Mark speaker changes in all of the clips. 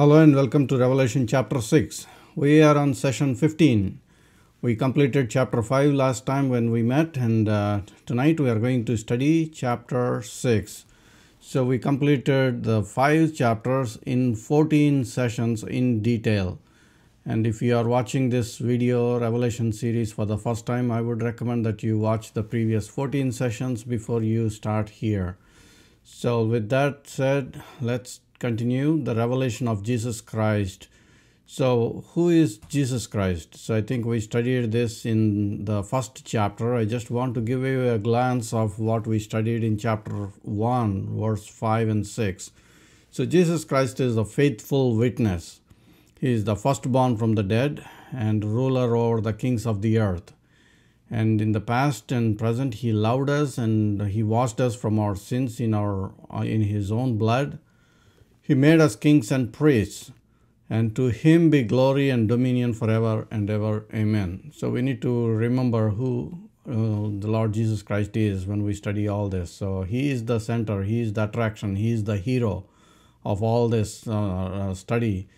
Speaker 1: Hello and welcome to Revelation chapter 6. We are on session 15. We completed chapter 5 last time when we met, and tonight we are going to study chapter 6. So we completed the 5 chapters in 14 sessions in detail. And if you are watching this video Revelation series for the first time, I would recommend that you watch the previous 14 sessions before you start here. So with that said, let's continue the revelation of Jesus Christ. So who is Jesus Christ? So I think we studied this in the first chapter. I just want to give you a glance of what we studied in chapter 1, verse 5 and 6. So Jesus Christ is a faithful witness. He is the firstborn from the dead and ruler over the kings of the earth. And in the past and present, he loved us and he washed us from our sins in his own blood. He made us kings and priests, and to him be glory and dominion forever and ever. Amen. So we need to remember who the Lord Jesus Christ is when we study all this. So he is the center, he is the attraction, he is the hero of all this study,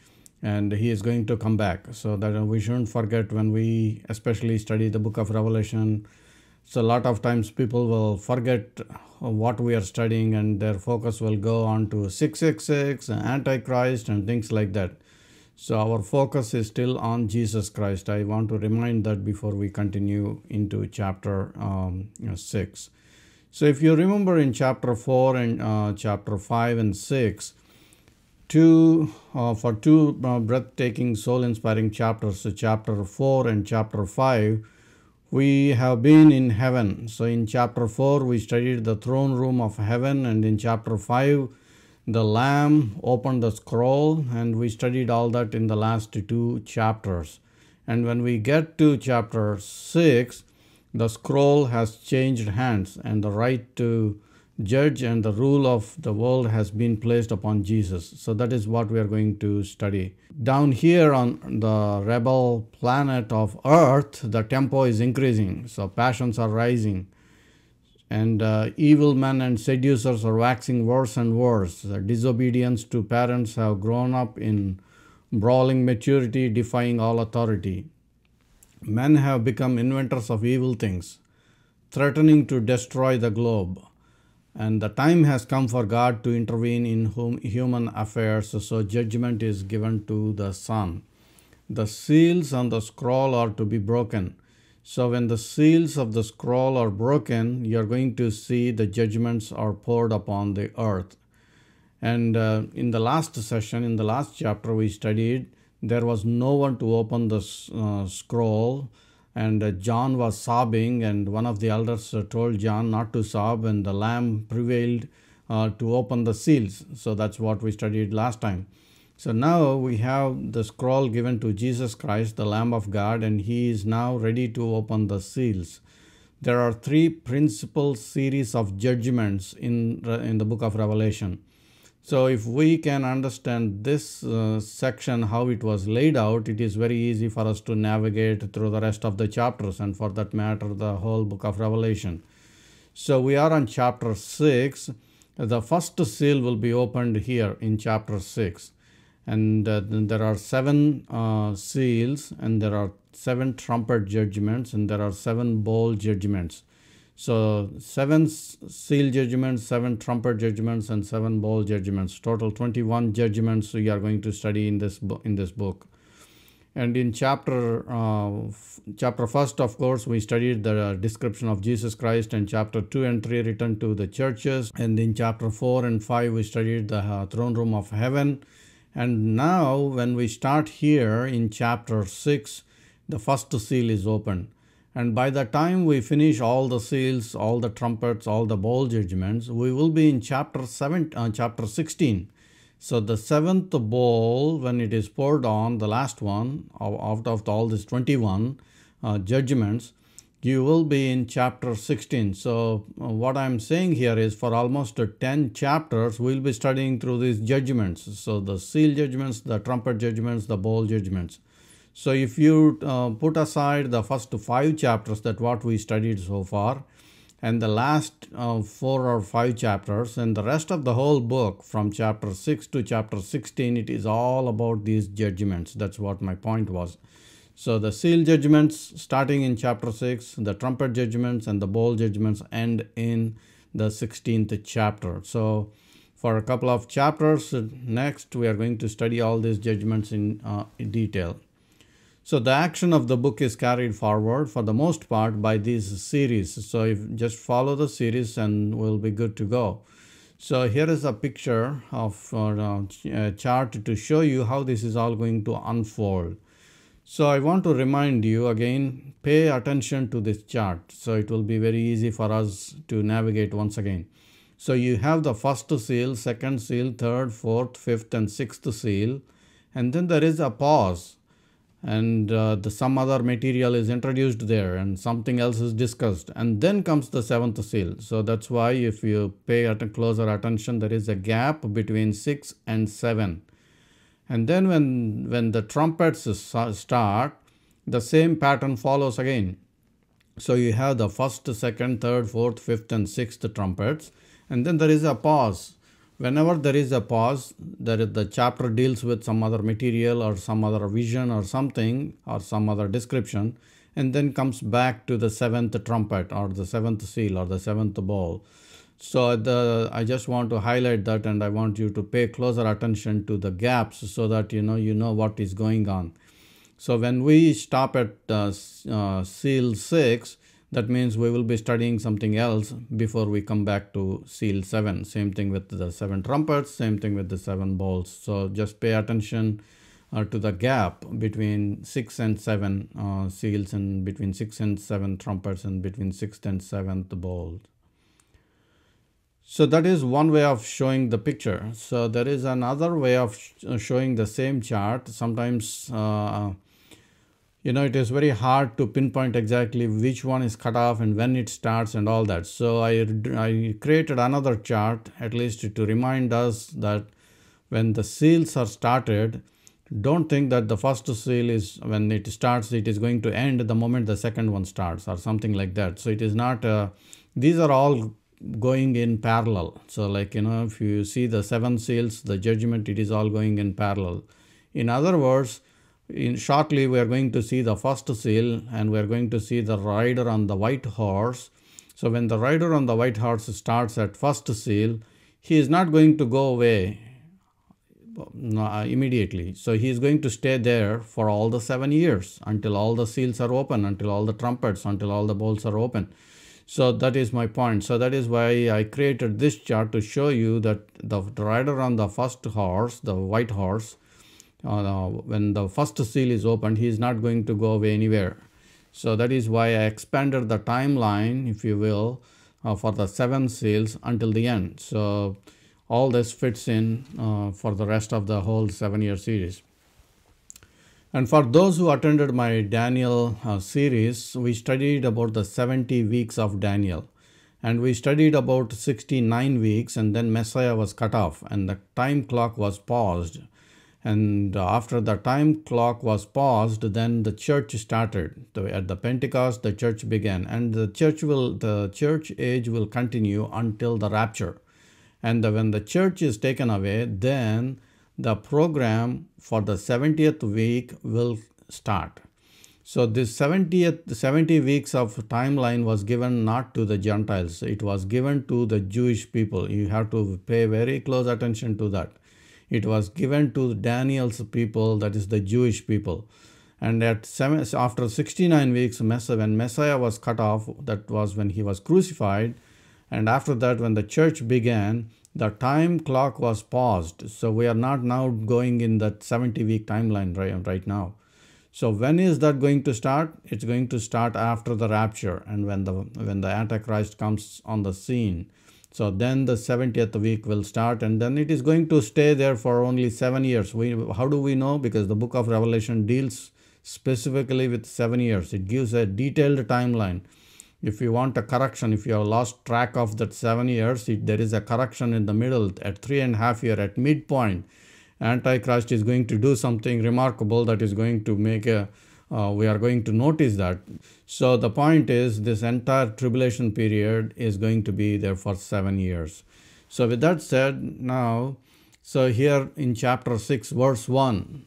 Speaker 1: and he is going to come back. So that we shouldn't forget when we especially study the book of Revelation. So a lot of times people will forget what we are studying and their focus will go on to 666, Antichrist and things like that. So our focus is still on Jesus Christ. I want to remind that before we continue into chapter 6. So if you remember in chapter 4 and chapter 5 and 6, for two breathtaking, soul-inspiring chapters, so chapter 4 and chapter 5, we have been in heaven. So in chapter 4, we studied the throne room of heaven, and in chapter 5, the Lamb opened the scroll, and we studied all that in the last 2 chapters. And when we get to chapter 6, the scroll has changed hands, and the right to judge and the rule of the world has been placed upon Jesus. So that is what we are going to study. Down here on the rebel planet of Earth, the tempo is increasing. So passions are rising. And evil men and seducers are waxing worse and worse. The disobedience to parents have grown up in brawling maturity, defying all authority. Men have become inventors of evil things, threatening to destroy the globe. And the time has come for God to intervene in human affairs, so judgment is given to the Son. The seals on the scroll are to be broken. So when the seals of the scroll are broken, you are going to see the judgments are poured upon the earth. And in the last session, in the last chapter we studied, there was no one to open the scroll. And John was sobbing, and one of the elders told John not to sob, and the Lamb prevailed to open the seals. So that's what we studied last time. So now we have the scroll given to Jesus Christ, the Lamb of God, and he is now ready to open the seals. There are 3 principal series of judgments in the book of Revelation. So if we can understand this section, how it was laid out, it is very easy for us to navigate through the rest of the chapters, and for that matter, the whole book of Revelation. So we are on chapter 6. The first seal will be opened here in chapter 6. And there are 7 seals, and there are 7 trumpet judgments, and there are 7 bowl judgments. So 7 seal judgments, 7 trumpet judgments, and 7 bowl judgments. Total 21 judgments we are going to study in this book. And in chapter 1st, of course, we studied the description of Jesus Christ, and chapter 2 and 3 written to the churches. And in chapter 4 and 5, we studied the throne room of heaven. And now when we start here in chapter 6, the first seal is opened. And by the time we finish all the seals, all the trumpets, all the bowl judgments, we will be in chapter 16. So the 7th bowl, when it is poured on, the last one, out of all these 21 judgments, you will be in chapter 16. So what I'm saying here is for almost 10 chapters, we'll be studying through these judgments. So the seal judgments, the trumpet judgments, the bowl judgments. So if you put aside the first 5 chapters, that what we studied so far, and the last 4 or 5 chapters, and the rest of the whole book from chapter 6 to chapter 16, it is all about these judgments. That's what my point was. So the seal judgments starting in chapter 6, the trumpet judgments and the bowl judgments end in the 16th chapter. So for a couple of chapters next, we are going to study all these judgments in detail. So the action of the book is carried forward for the most part by these series. So if just follow the series and we'll be good to go. So here is a picture of a chart to show you how this is all going to unfold. So I want to remind you again, pay attention to this chart. So it will be very easy for us to navigate once again. So you have the first seal, second seal, third, fourth, fifth and sixth seal. And then there is a pause. And some other material is introduced there and something else is discussed, and then comes the seventh seal. So that's why if you pay closer attention, there is a gap between 6 and 7. And then when the trumpets start, the same pattern follows again. So you have the first, second, third, fourth, fifth and sixth trumpets, and then there is a pause. Whenever there is a pause, the chapter deals with some other material or some other vision or something or some other description, and then comes back to the seventh trumpet or the seventh seal or the seventh bowl. So I just want to highlight that, and I want you to pay closer attention to the gaps so that you know what is going on. So when we stop at seal 6, that means we will be studying something else before we come back to seal 7. Same thing with the 7 trumpets, same thing with the 7 bowls. So just pay attention to the gap between 6 and 7 seals, and between 6 and 7 trumpets, and between 6th and 7th bowls. So that is one way of showing the picture. So there is another way of showing the same chart. Sometimes it is very hard to pinpoint exactly which one is cut off and when it starts and all that. So I created another chart, at least to remind us that when the seals are started, don't think that the first seal is, when it starts, it is going to end the moment the second one starts or something like that. So it is not, these are all going in parallel. So if you see the 7 seals, the judgment, it is all going in parallel. In other words, shortly we are going to see the first seal, and we are going to see the rider on the white horse. So when the rider on the white horse starts at first seal, he is not going to go away immediately. So he is going to stay there for all the 7 years until all the seals are open, until all the trumpets, until all the bowls are open. So that is my point. So that is why I created this chart to show you that the rider on the first horse, the white horse, when the first seal is opened, he is not going to go away anywhere. So that is why I expanded the timeline, if you will, for the 7 seals until the end. So all this fits in for the rest of the whole 7-year series. And for those who attended my Daniel series, we studied about the 70 weeks of Daniel. And we studied about 69 weeks, and then Messiah was cut off and the time clock was paused. And after the time clock was paused, then the church started. At the Pentecost, the church began, and the church age will continue until the rapture. And when the church is taken away, then the program for the 70th week will start. So this 70 weeks of timeline was given not to the Gentiles. It was given to the Jewish people. You have to pay very close attention to that. It was given to Daniel's people, that is the Jewish people. And after 69 weeks, when Messiah was cut off, that was when he was crucified. And after that, when the church began, the time clock was paused. So we are not now going in that 70-week timeline right now. So when is that going to start? It's going to start after the rapture, and when the Antichrist comes on the scene. So then the 70th week will start, and then it is going to stay there for only 7 years. How do we know? Because the book of Revelation deals specifically with 7 years. It gives a detailed timeline. If you want a correction, if you have lost track of that 7 years, there is a correction in the middle at 3.5 years, at midpoint. Antichrist is going to do something remarkable that is going to make we are going to notice that. So the point is, this entire tribulation period is going to be there for 7 years. So with that said, now, so here in chapter 6, verse 1,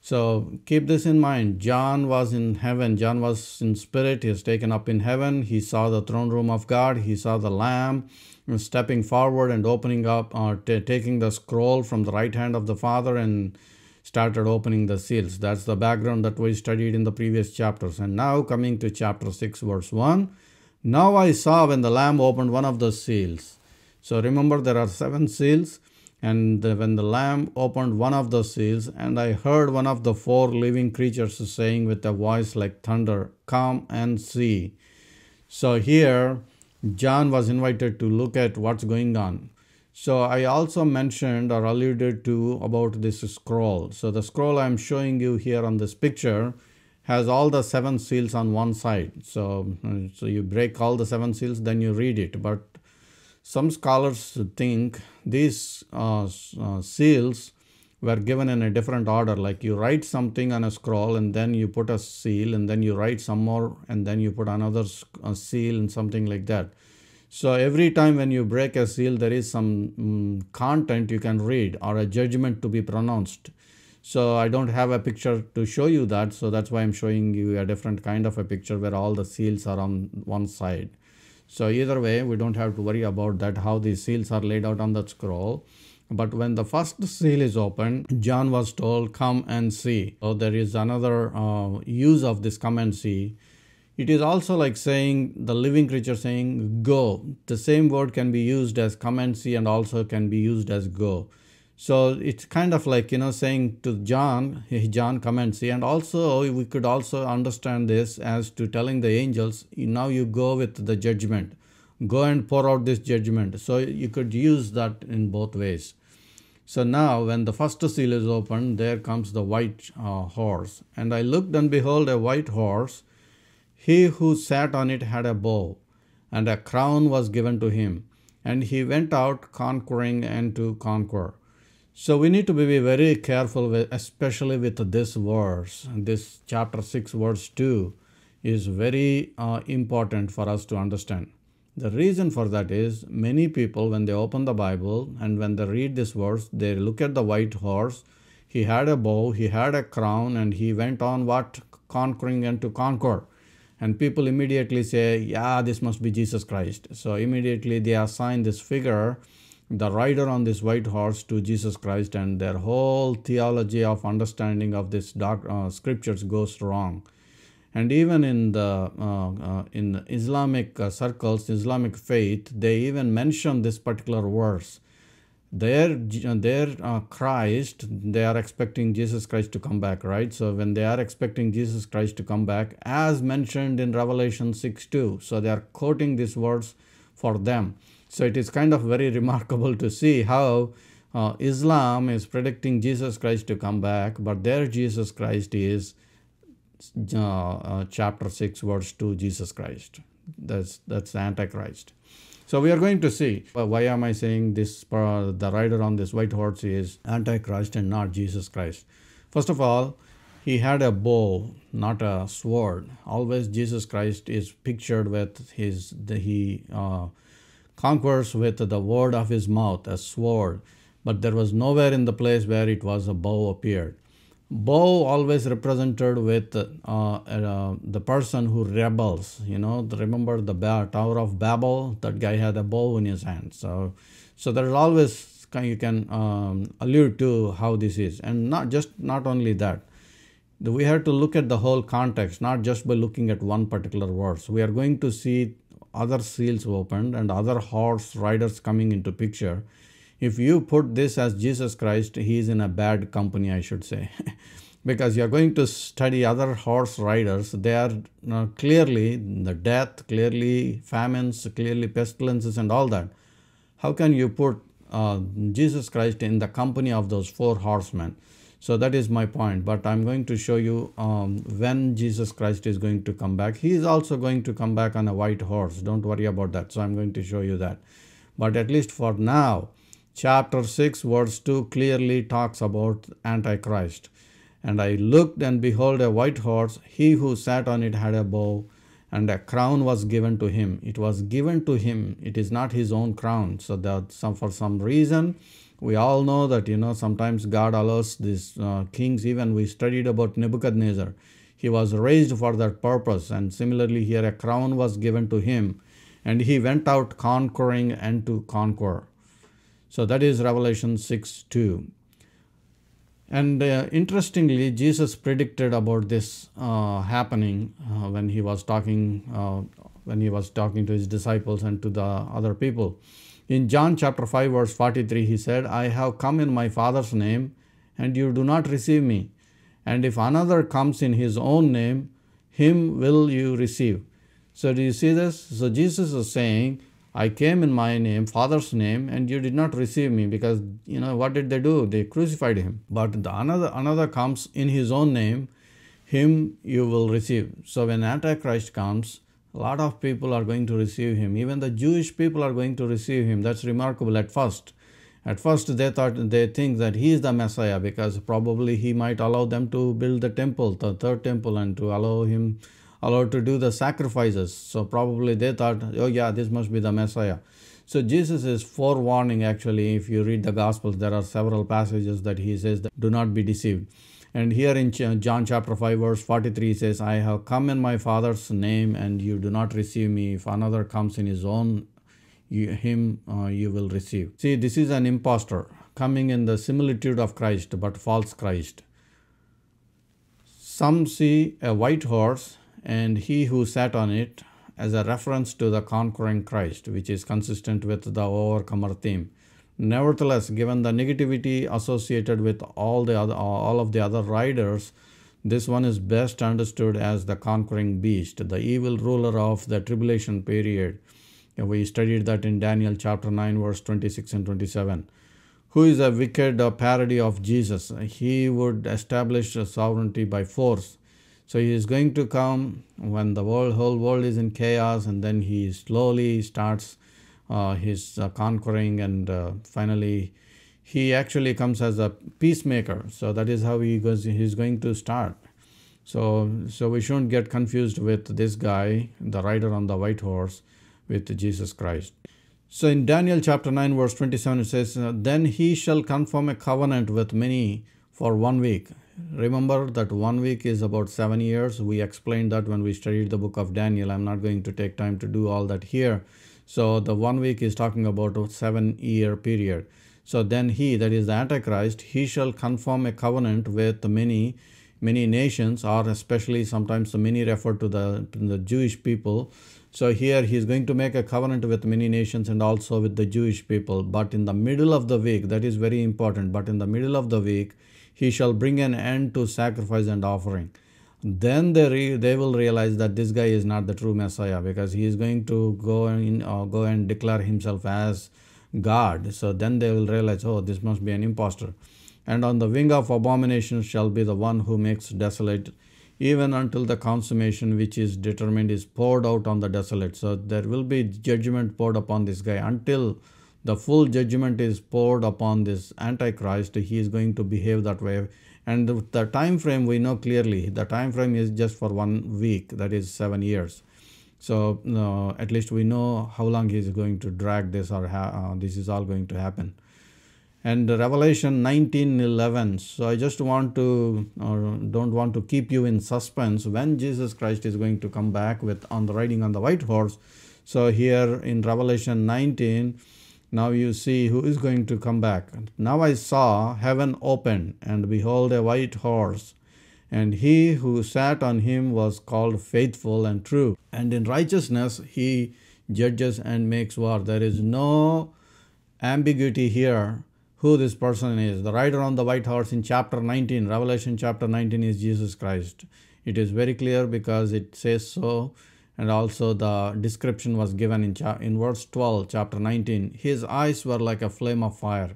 Speaker 1: so keep this in mind. John was in heaven. John was in spirit. He is taken up in heaven. He saw the throne room of God. He saw the Lamb stepping forward and opening up, taking the scroll from the right hand of the Father and started opening the seals. That's the background that we studied in the previous chapters. And now coming to chapter 6, verse 1. Now I saw when the Lamb opened one of the seals. So remember, there are 7 seals. And when the Lamb opened one of the seals, and I heard one of the 4 living creatures saying with a voice like thunder, "Come and see." So here, John was invited to look at what's going on. So I also mentioned or alluded to about this scroll. So the scroll I'm showing you here on this picture has all the 7 seals on one side. So you break all the 7 seals, then you read it. But some scholars think these seals were given in a different order. Like you write something on a scroll and then you put a seal and then you write some more and then you put another seal and something like that. So every time when you break a seal, there is some content you can read or a judgment to be pronounced. So I don't have a picture to show you that. So that's why I'm showing you a different kind of a picture where all the seals are on one side. So either way, we don't have to worry about that, how these seals are laid out on that scroll. But when the first seal is opened, John was told, "Come and see." So there is another use of this "come and see." It is also like saying, the living creature saying, "Go." The same word can be used as "come and see" and also can be used as "go." So it's kind of like, saying to John, "Hey, John, come and see." And also, we could also understand this as to telling the angels, "Now you go with the judgment. Go and pour out this judgment." So you could use that in both ways. So now, when the first seal is opened, there comes the white horse. "And I looked, and behold, a white horse. He who sat on it had a bow, and a crown was given to him. And he went out conquering and to conquer." So we need to be very careful, especially with this verse. This chapter 6, verse 2 is very important for us to understand. The reason for that is, many people, when they open the Bible and when they read this verse, they look at the white horse. He had a bow, he had a crown, and he went on what? Conquering and to conquer. And people immediately say, "Yeah, this must be Jesus Christ." So immediately they assign this figure, the rider on this white horse, to Jesus Christ, and their whole theology of understanding of this scriptures goes wrong. And even in the Islamic circles, Islamic faith, they even mention this particular verse. Their Christ, they are expecting Jesus Christ to come back, right? So when they are expecting Jesus Christ to come back, as mentioned in Revelation 6:2, so they are quoting this verse for them. So it is kind of very remarkable to see how Islam is predicting Jesus Christ to come back, but their Jesus Christ is chapter 6, verse 2, Jesus Christ. That's the Antichrist. So we are going to see, why am I saying this, the rider on this white horse is Antichrist and not Jesus Christ. First of all, he had a bow, not a sword. Always Jesus Christ is pictured with he conquers with the word of his mouth, a sword. But there was nowhere in the place where it was a bow appeared. Bow always represented with the person who rebels. Remember the Tower of Babel? That guy had a bow in his hand. So there's always, you can allude to how this is. And not only that, we have to look at the whole context, not just by looking at one particular verse. We are going to see other seals opened and other horse riders coming into picture. If you put this as Jesus Christ, he is in a bad company, I should say. Because you are going to study other horse riders. They are clearly the death, clearly famines, clearly pestilences and all that. How can you put Jesus Christ in the company of those 4 horsemen? So that is my point. But I'm going to show you when Jesus Christ is going to come back. He is also going to come back on a white horse. Don't worry about that. So I'm going to show you that. But at least for now, chapter 6, verse 2 clearly talks about Antichrist. And I looked, and behold, a white horse. He who sat on it had a bow, and a crown was given to him. It was given to him. It is not his own crown. So that for some reason, we all know that, sometimes God allows these kings. Even we studied about Nebuchadnezzar. He was raised for that purpose. And similarly here, a crown was given to him. And he went out conquering and to conquer. So that is Revelation 6:2. And interestingly, Jesus predicted about this happening when he was talking to his disciples and to the other people. In John chapter 5 verse 43, he said, I have come in my Father's name, and you do not receive me. And if another comes in his own name, him will you receive. So do you see this? So Jesus is saying, I came in my name, Father's name, and you did not receive me, because, what did they do? They crucified him. But another comes in his own name, him you will receive. So when Antichrist comes, a lot of people are going to receive him. Even the Jewish people are going to receive him. That's remarkable at first. At first they think that he is the Messiah, because probably he might allow them to build the temple, the third temple, and to allowed to do the sacrifices. So probably they thought, oh yeah, this must be the Messiah. So Jesus is forewarning, actually. If you read the Gospels, there are several passages that he says that do not be deceived. And here in John chapter 5 verse 43, he says, I have come in my Father's name, and you do not receive me. If another comes in his own, you will receive. See, this is an impostor coming in the similitude of Christ, but false Christ. Some see a white horse and he who sat on it as a reference to the conquering Christ, which is consistent with the overcomer theme. Nevertheless, given the negativity associated with all of the other riders, this one is best understood as the conquering beast, the evil ruler of the tribulation period. We studied that in Daniel chapter 9 verse 26 and 27. Who is a wicked parody of Jesus. He would establish sovereignty by force. So he is going to come when the whole world is in chaos, and then he slowly starts his conquering, and finally he actually comes as a peacemaker. So that is how he's going to start. So we shouldn't get confused with this guy, the rider on the white horse, with Jesus Christ. So in Daniel chapter 9 verse 27, it says, then he shall confirm a covenant with many for 1 week. Remember that 1 week is about 7 years. We explained that when we studied the book of Daniel. I'm not going to take time to do all that here. So the 1 week is talking about a 7-year period. So then he, that is the Antichrist, he shall confirm a covenant with many nations, or especially sometimes the many refer to the Jewish people. So here he is going to make a covenant with many nations and also with the Jewish people. But in the middle of the week, that is very important, but in the middle of the week, he shall bring an end to sacrifice and offering. Then they will realize that this guy is not the true Messiah, because he is going to go and declare himself as God. So then they will realize, oh, this must be an impostor. And on the wing of abomination shall be the one who makes desolate, even until the consummation which is determined is poured out on the desolate. So there will be judgment poured upon this guy. Until the full judgment is poured upon this Antichrist, he is going to behave that way. And the time frame, we know clearly, the time frame is just for 1 week, that is 7 years. So at least we know how long he is going to drag this, or this is all going to happen. And Revelation 19:11. So I just don't want to keep you in suspense when Jesus Christ is going to come back riding on the white horse. So here in Revelation 19, now you see who is going to come back. Now I saw heaven open, and behold, a white horse, and he who sat on him was called Faithful and True, and in righteousness he judges and makes war. There is no ambiguity here who this person is. The rider on the white horse in chapter 19, Revelation chapter 19, is Jesus Christ. It is very clear because it says so. And also the description was given in verse 12, chapter 19. His eyes were like a flame of fire,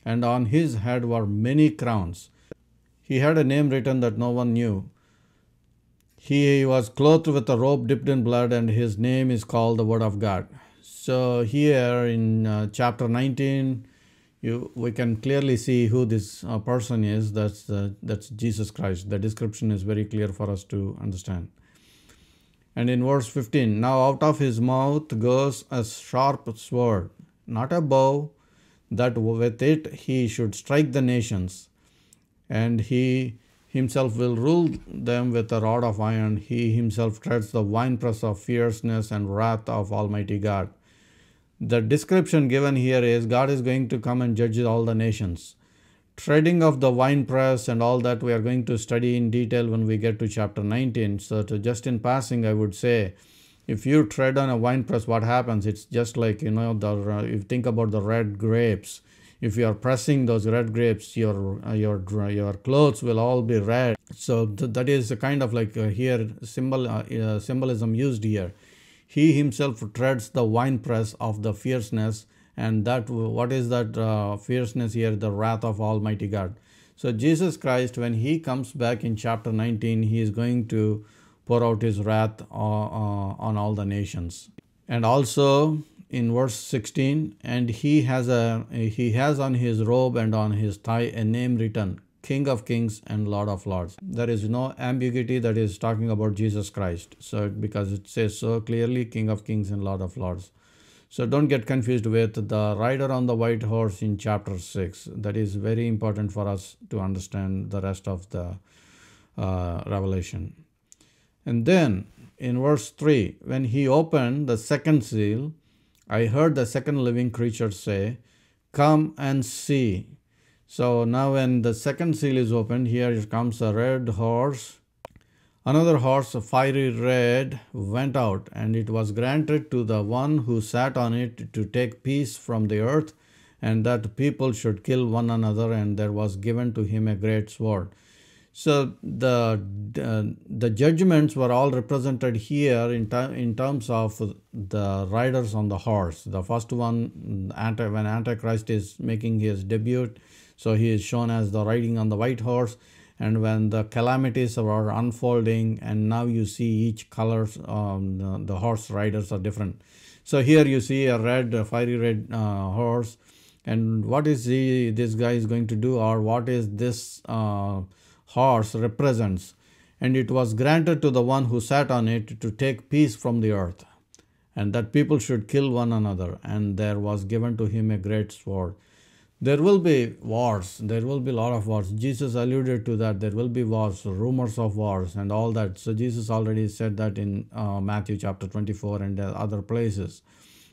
Speaker 1: and on his head were many crowns. He had a name written that no one knew. He was clothed with a robe dipped in blood, and his name is called the Word of God. So here in chapter 19, we can clearly see who this person is. That's Jesus Christ. The description is very clear for us to understand. And in verse 15, now out of his mouth goes a sharp sword, not a bow, that with it he should strike the nations, and he himself will rule them with a rod of iron. He himself treads the winepress of fierceness and wrath of Almighty God. The description given here is God is going to come and judge all the nations. Treading of the winepress and all that we are going to study in detail when we get to chapter 19. So just in passing, I would say, if you tread on a winepress, what happens? It's just like, you think about the red grapes. If you are pressing those red grapes, your clothes will all be red. So that is a kind of like here symbolism used here. He himself treads the winepress of the fierceness, and that what is that fierceness here? The wrath of Almighty God. So Jesus Christ, when he comes back in chapter 19, he is going to pour out his wrath on all the nations. And also in verse 16, and he has on his robe and on his thigh a name written, King of Kings and Lord of Lords. There is no ambiguity that is talking about Jesus Christ. So because it says so clearly, King of Kings and Lord of Lords. So don't get confused with the rider on the white horse in chapter 6. That is very important for us to understand the rest of the Revelation. And then in verse 3, when he opened the second seal, I heard the second living creature say, come and see. So now when the second seal is opened, here comes a red horse. Another horse, fiery red, went out, and it was granted to the one who sat on it to take peace from the earth, and that people should kill one another, and there was given to him a great sword. So the judgments were all represented here in terms of the riders on the horse. The first one, when Antichrist is making his debut, so he is shown as the riding on the white horse. And when the calamities are unfolding, and now you see each color, the horse riders are different. So here you see a fiery red horse. And what is this guy is going to do, or what is this horse represents? And it was granted to the one who sat on it to take peace from the earth, and that people should kill one another, and there was given to him a great sword. There will be wars. There will be a lot of wars. Jesus alluded to that. There will be wars, rumors of wars and all that. So Jesus already said that in Matthew chapter 24 and other places.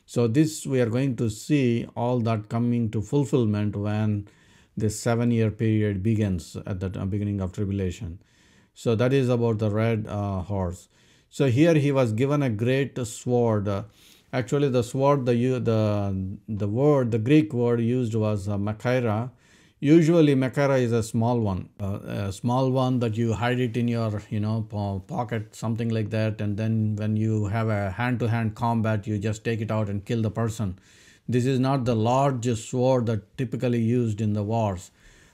Speaker 1: So this we are going to see all that coming to fulfillment when this 7-year period begins at the beginning of tribulation. So that is about the red horse. So here he was given a great sword. Actually, the sword, the Greek word used was machaira. Usually, machaira is a small one that you hide it in your, pocket, something like that. And then when you have a hand-to-hand combat, you just take it out and kill the person. This is not the large sword that typically used in the wars.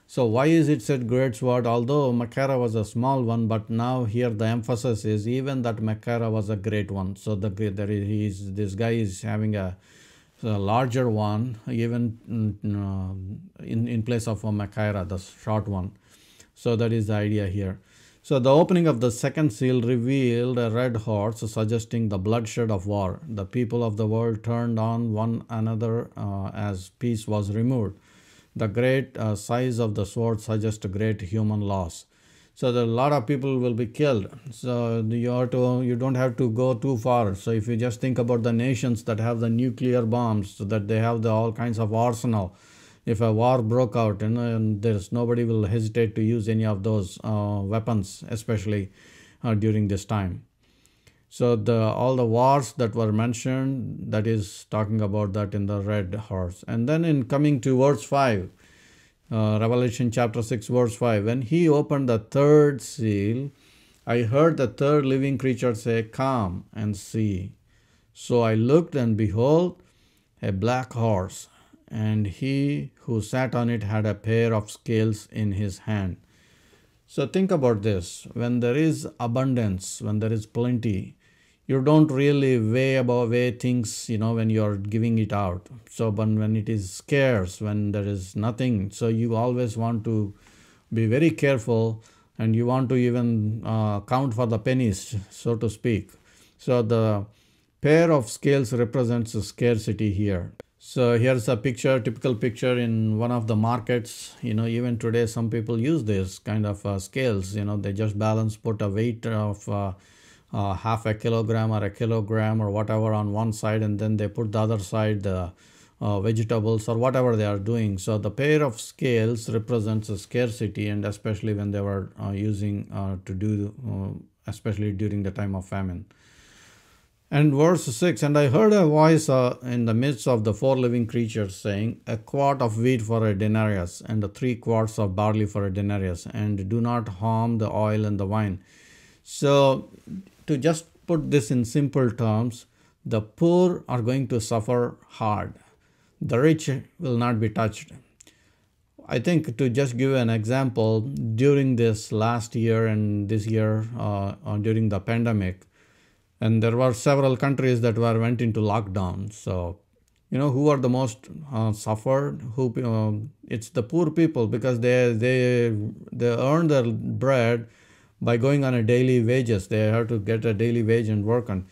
Speaker 1: So why is it said great sword? Although machaira was a small one, but now here the emphasis is even that machaira was a great one. So this guy is having a larger one, even in place of a machaira, the short one. So that is the idea here. So the opening of the second seal revealed a red horse, suggesting the bloodshed of war. The people of the world turned on one another as peace was removed. The great size of the sword suggests great human loss. So a lot of people will be killed. So you don't have to go too far. So if you just think about the nations that have the nuclear bombs, so that they have all kinds of arsenal. If a war broke out, and nobody will hesitate to use any of those weapons, especially during this time. So all the wars that were mentioned, that is talking about that in the red horse. And then in coming to verse 5, Revelation chapter 6 verse 5, when he opened the third seal, I heard the third living creature say, come and see. So I looked, and behold, a black horse, and he who sat on it had a pair of scales in his hand. So think about this. When there is abundance, when there is plenty, you don't really weigh things, when you're giving it out. So, but when it is scarce, when there is nothing, so you always want to be very careful, and you want to even count for the pennies, so to speak. So the pair of scales represents the scarcity here. So here's a picture, typical picture in one of the markets. Even today some people use this kind of scales. They just balance, put a weight of half a kilogram or a kilogram or whatever on one side, and then they put the other side the vegetables or whatever they are doing. So the pair of scales represents a scarcity, and especially when they were using to do, especially during the time of famine. And verse 6, and I heard a voice in the midst of the 4 living creatures saying, a quart of wheat for a denarius, and 3 quarts of barley for a denarius, and do not harm the oil and the wine. So to just put this in simple terms, the poor are going to suffer hard. The rich will not be touched. I think, to just give an example, during this last year and this year, during the pandemic, and there were several countries that went into lockdown. So, who are the most suffered? It's the poor people, because they earn their bread by going on a daily wages. They have to get a daily wage and work on,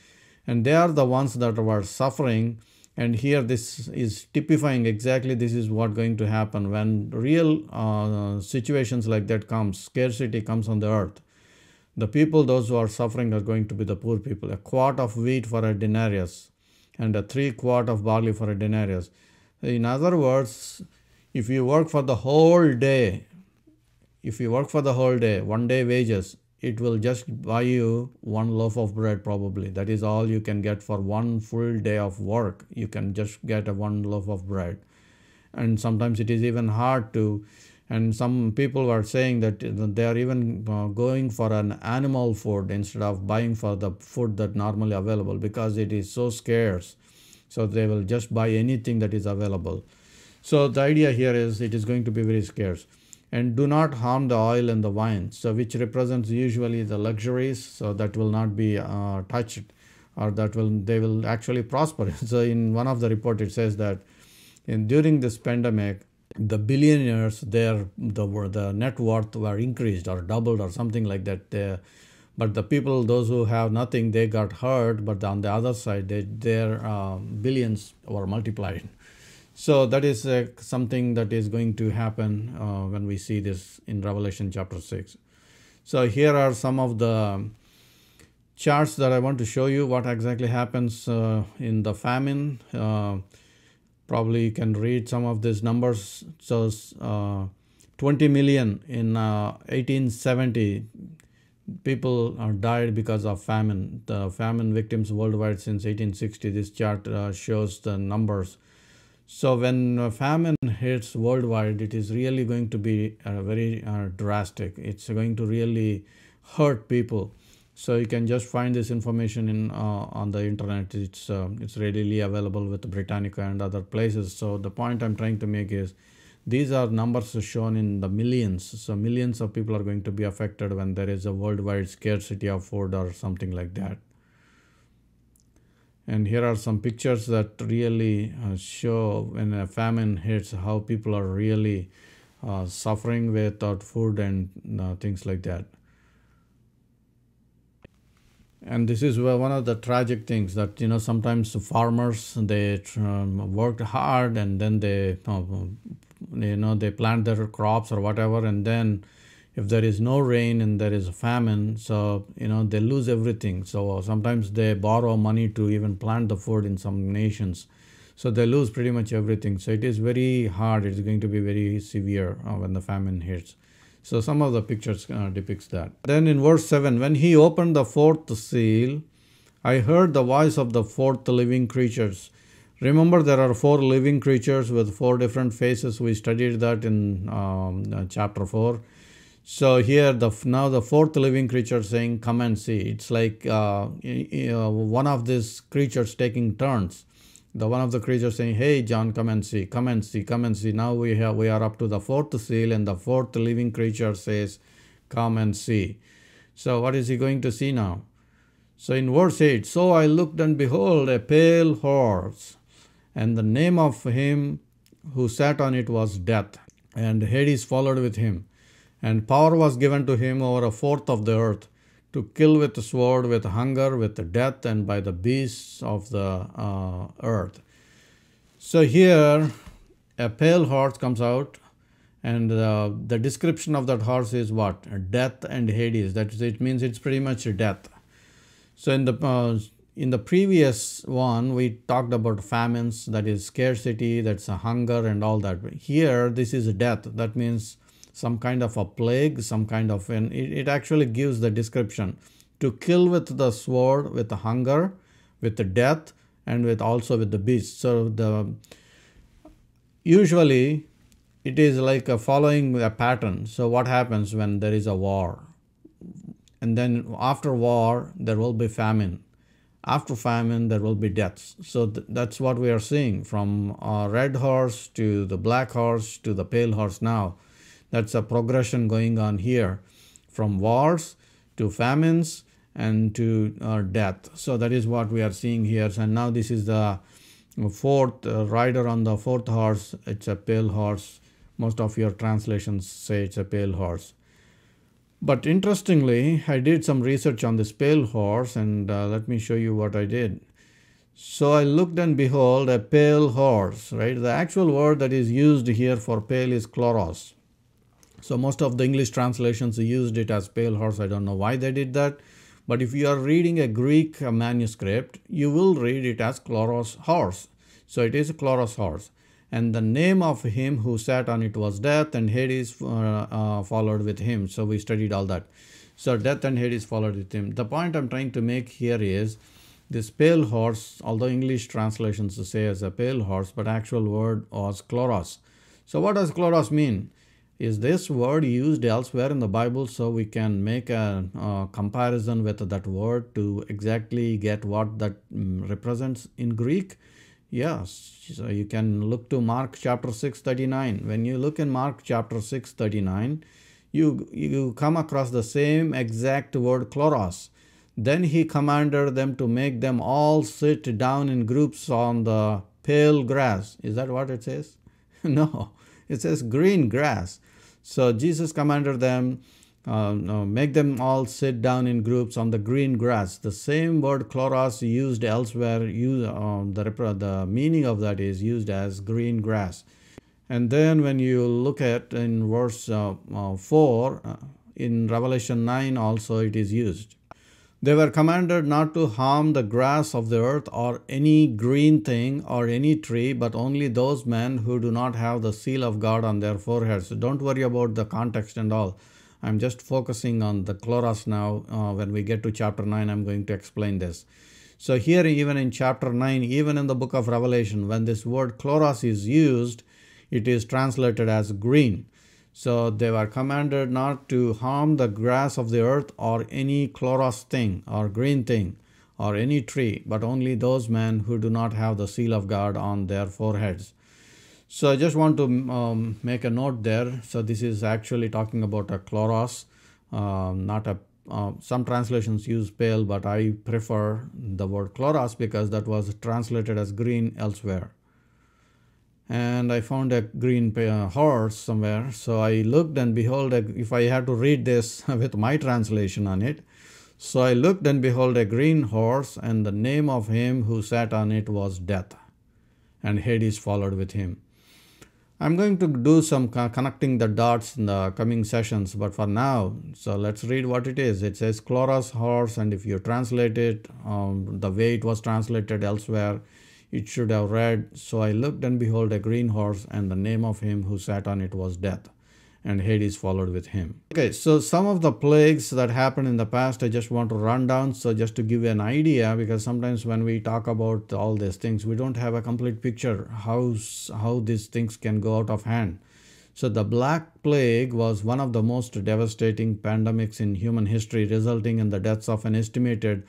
Speaker 1: and they are the ones that were suffering. And here this is typifying exactly this is what going to happen when real situations like that comes, scarcity comes on the earth. The people, those who are suffering, are going to be the poor people. A quart of wheat for a denarius, and 3 quarts of barley for a denarius. In other words, if you work for the whole day, 1 day wages, it will just buy you 1 loaf of bread probably. That is all you can get for 1 full day of work. You can just get 1 loaf of bread. And sometimes it is even hard to, and some people are saying that they are even going for an animal food instead of buying for the food that normally available, because it is so scarce. So they will just buy anything that is available. So the idea here is it is going to be very scarce. And do not harm the oil and the wine, so which represents usually the luxuries, so that will not be touched, or they will actually prosper. So in one of the report it says that during this pandemic, the billionaires, the net worth were increased or doubled or something like that. But the people, those who have nothing, they got hurt. But on the other side, their billions were multiplied. So that is something that is going to happen when we see this in Revelation chapter 6. So here are some of the charts that I want to show you what exactly happens in the famine. Probably you can read some of these numbers. So 20 million in 1870 people died because of famine. The famine victims worldwide since 1860. This chart shows the numbers. So when famine hits worldwide, it is really going to be very drastic. It's going to really hurt people. So you can just find this information in on the internet. It's readily available with Britannica and other places. So the point I'm trying to make is these are numbers shown in the millions. So millions of people are going to be affected when there is a worldwide scarcity of food or something like that. And here are some pictures that really show when a famine hits how people are really suffering without food and things like that. And this is one of the tragic things that, sometimes farmers, they worked hard, and then they plant their crops or whatever, and then if there is no rain and there is a famine, so they lose everything. So sometimes they borrow money to even plant the food in some nations, so they lose pretty much everything. So it is very hard. It's going to be very severe when the famine hits. So some of the pictures depicts that. Then in verse 7, when he opened the 4th seal, I heard the voice of the 4th living creatures. Remember, there are 4 living creatures with 4 different faces. We studied that in chapter 4. So here, now the 4th living creature saying, come and see. It's like one of these creatures taking turns. The one of the creatures saying, hey, John, come and see, come and see, come and see. Now we are up to the 4th seal, and the 4th living creature says, come and see. So what is he going to see now? So in verse 8, so I looked and behold a pale horse, and the name of him who sat on it was Death, and Hades followed with him. And power was given to him over a fourth of the earth, to kill with the sword, with hunger, with the death, and by the beasts of the earth. So here, a pale horse comes out, and the description of that horse is what? Death and Hades. That is, it means it's pretty much death. So in the previous one, we talked about famines, that is scarcity, that's a hunger and all that. Here, this is death. That means some kind of a plague, some kind of it actually gives the description. To kill with the sword, with the hunger, with the death, and also with the beast. So usually it is like following a pattern. So what happens when there is a war? And then after war, there will be famine. After famine, there will be deaths. So that's what we are seeing, from red horse to the black horse to the pale horse now. That's a progression going on here, from wars to famines and to death. So that is what we are seeing here. And now this is the fourth rider on the fourth horse. It's a pale horse. Most of your translations say it's a pale horse. But interestingly, I did some research on this pale horse, and let me show you what I did. So I looked and behold a pale horse, right? The actual word that is used here for pale is chloros. So most of the English translations used it as pale horse. I don't know why they did that. But if you are reading a Greek manuscript, you will read it as chloros horse. So it is a chloros horse. And the name of him who sat on it was Death, and Hades followed with him. So we studied all that. So Death and Hades followed with him. The point I'm trying to make here is this pale horse, although English translations say as a pale horse, but actual word was chloros. So what does chloros mean? Is this word used elsewhere in the Bible, so we can make a comparison with that word to exactly get what that represents in Greek? Yes, so you can look to Mark chapter 6:39. When you look in Mark chapter 6:39, you come across the same exact word chloros. Then he commanded them to make them all sit down in groups on the pale grass. Is that what it says? No, it says green grass. So Jesus commanded them, make them all sit down in groups on the green grass. The same word chloros used elsewhere, the meaning of that is used as green grass. And then when you look at in verse 4, in Revelation 9 also it is used. They were commanded not to harm the grass of the earth or any green thing or any tree, but only those men who do not have the seal of God on their foreheads. So don't worry about the context and all. I'm just focusing on the chloros now. When we get to chapter 9, I'm going to explain this. So here, even in chapter 9, even in the book of Revelation, when this word chloros is used, it is translated as green. So they were commanded not to harm the grass of the earth or any chloros thing or green thing or any tree, but only those men who do not have the seal of God on their foreheads. So I just want to make a note there. So this is actually talking about a chloros, not a some translations use pale, but I prefer the word chloros because that was translated as green elsewhere. And I found a green horse somewhere. So I looked and behold, if I had to read this with my translation on it. So I looked and behold a green horse, and the name of him who sat on it was Death, and Hades followed with him. I'm going to do some connecting the dots in the coming sessions, but for now, so let's read what it is. It says chloros horse, and if you translate it the way it was translated elsewhere, it should have read, so I looked and behold a green horse, and the name of him who sat on it was Death, and Hades followed with him. Okay, so some of the plagues that happened in the past, I just want to run down, so just to give you an idea, because sometimes when we talk about all these things, we don't have a complete picture how these things can go out of hand. So the Black Plague was one of the most devastating pandemics in human history, resulting in the deaths of an estimated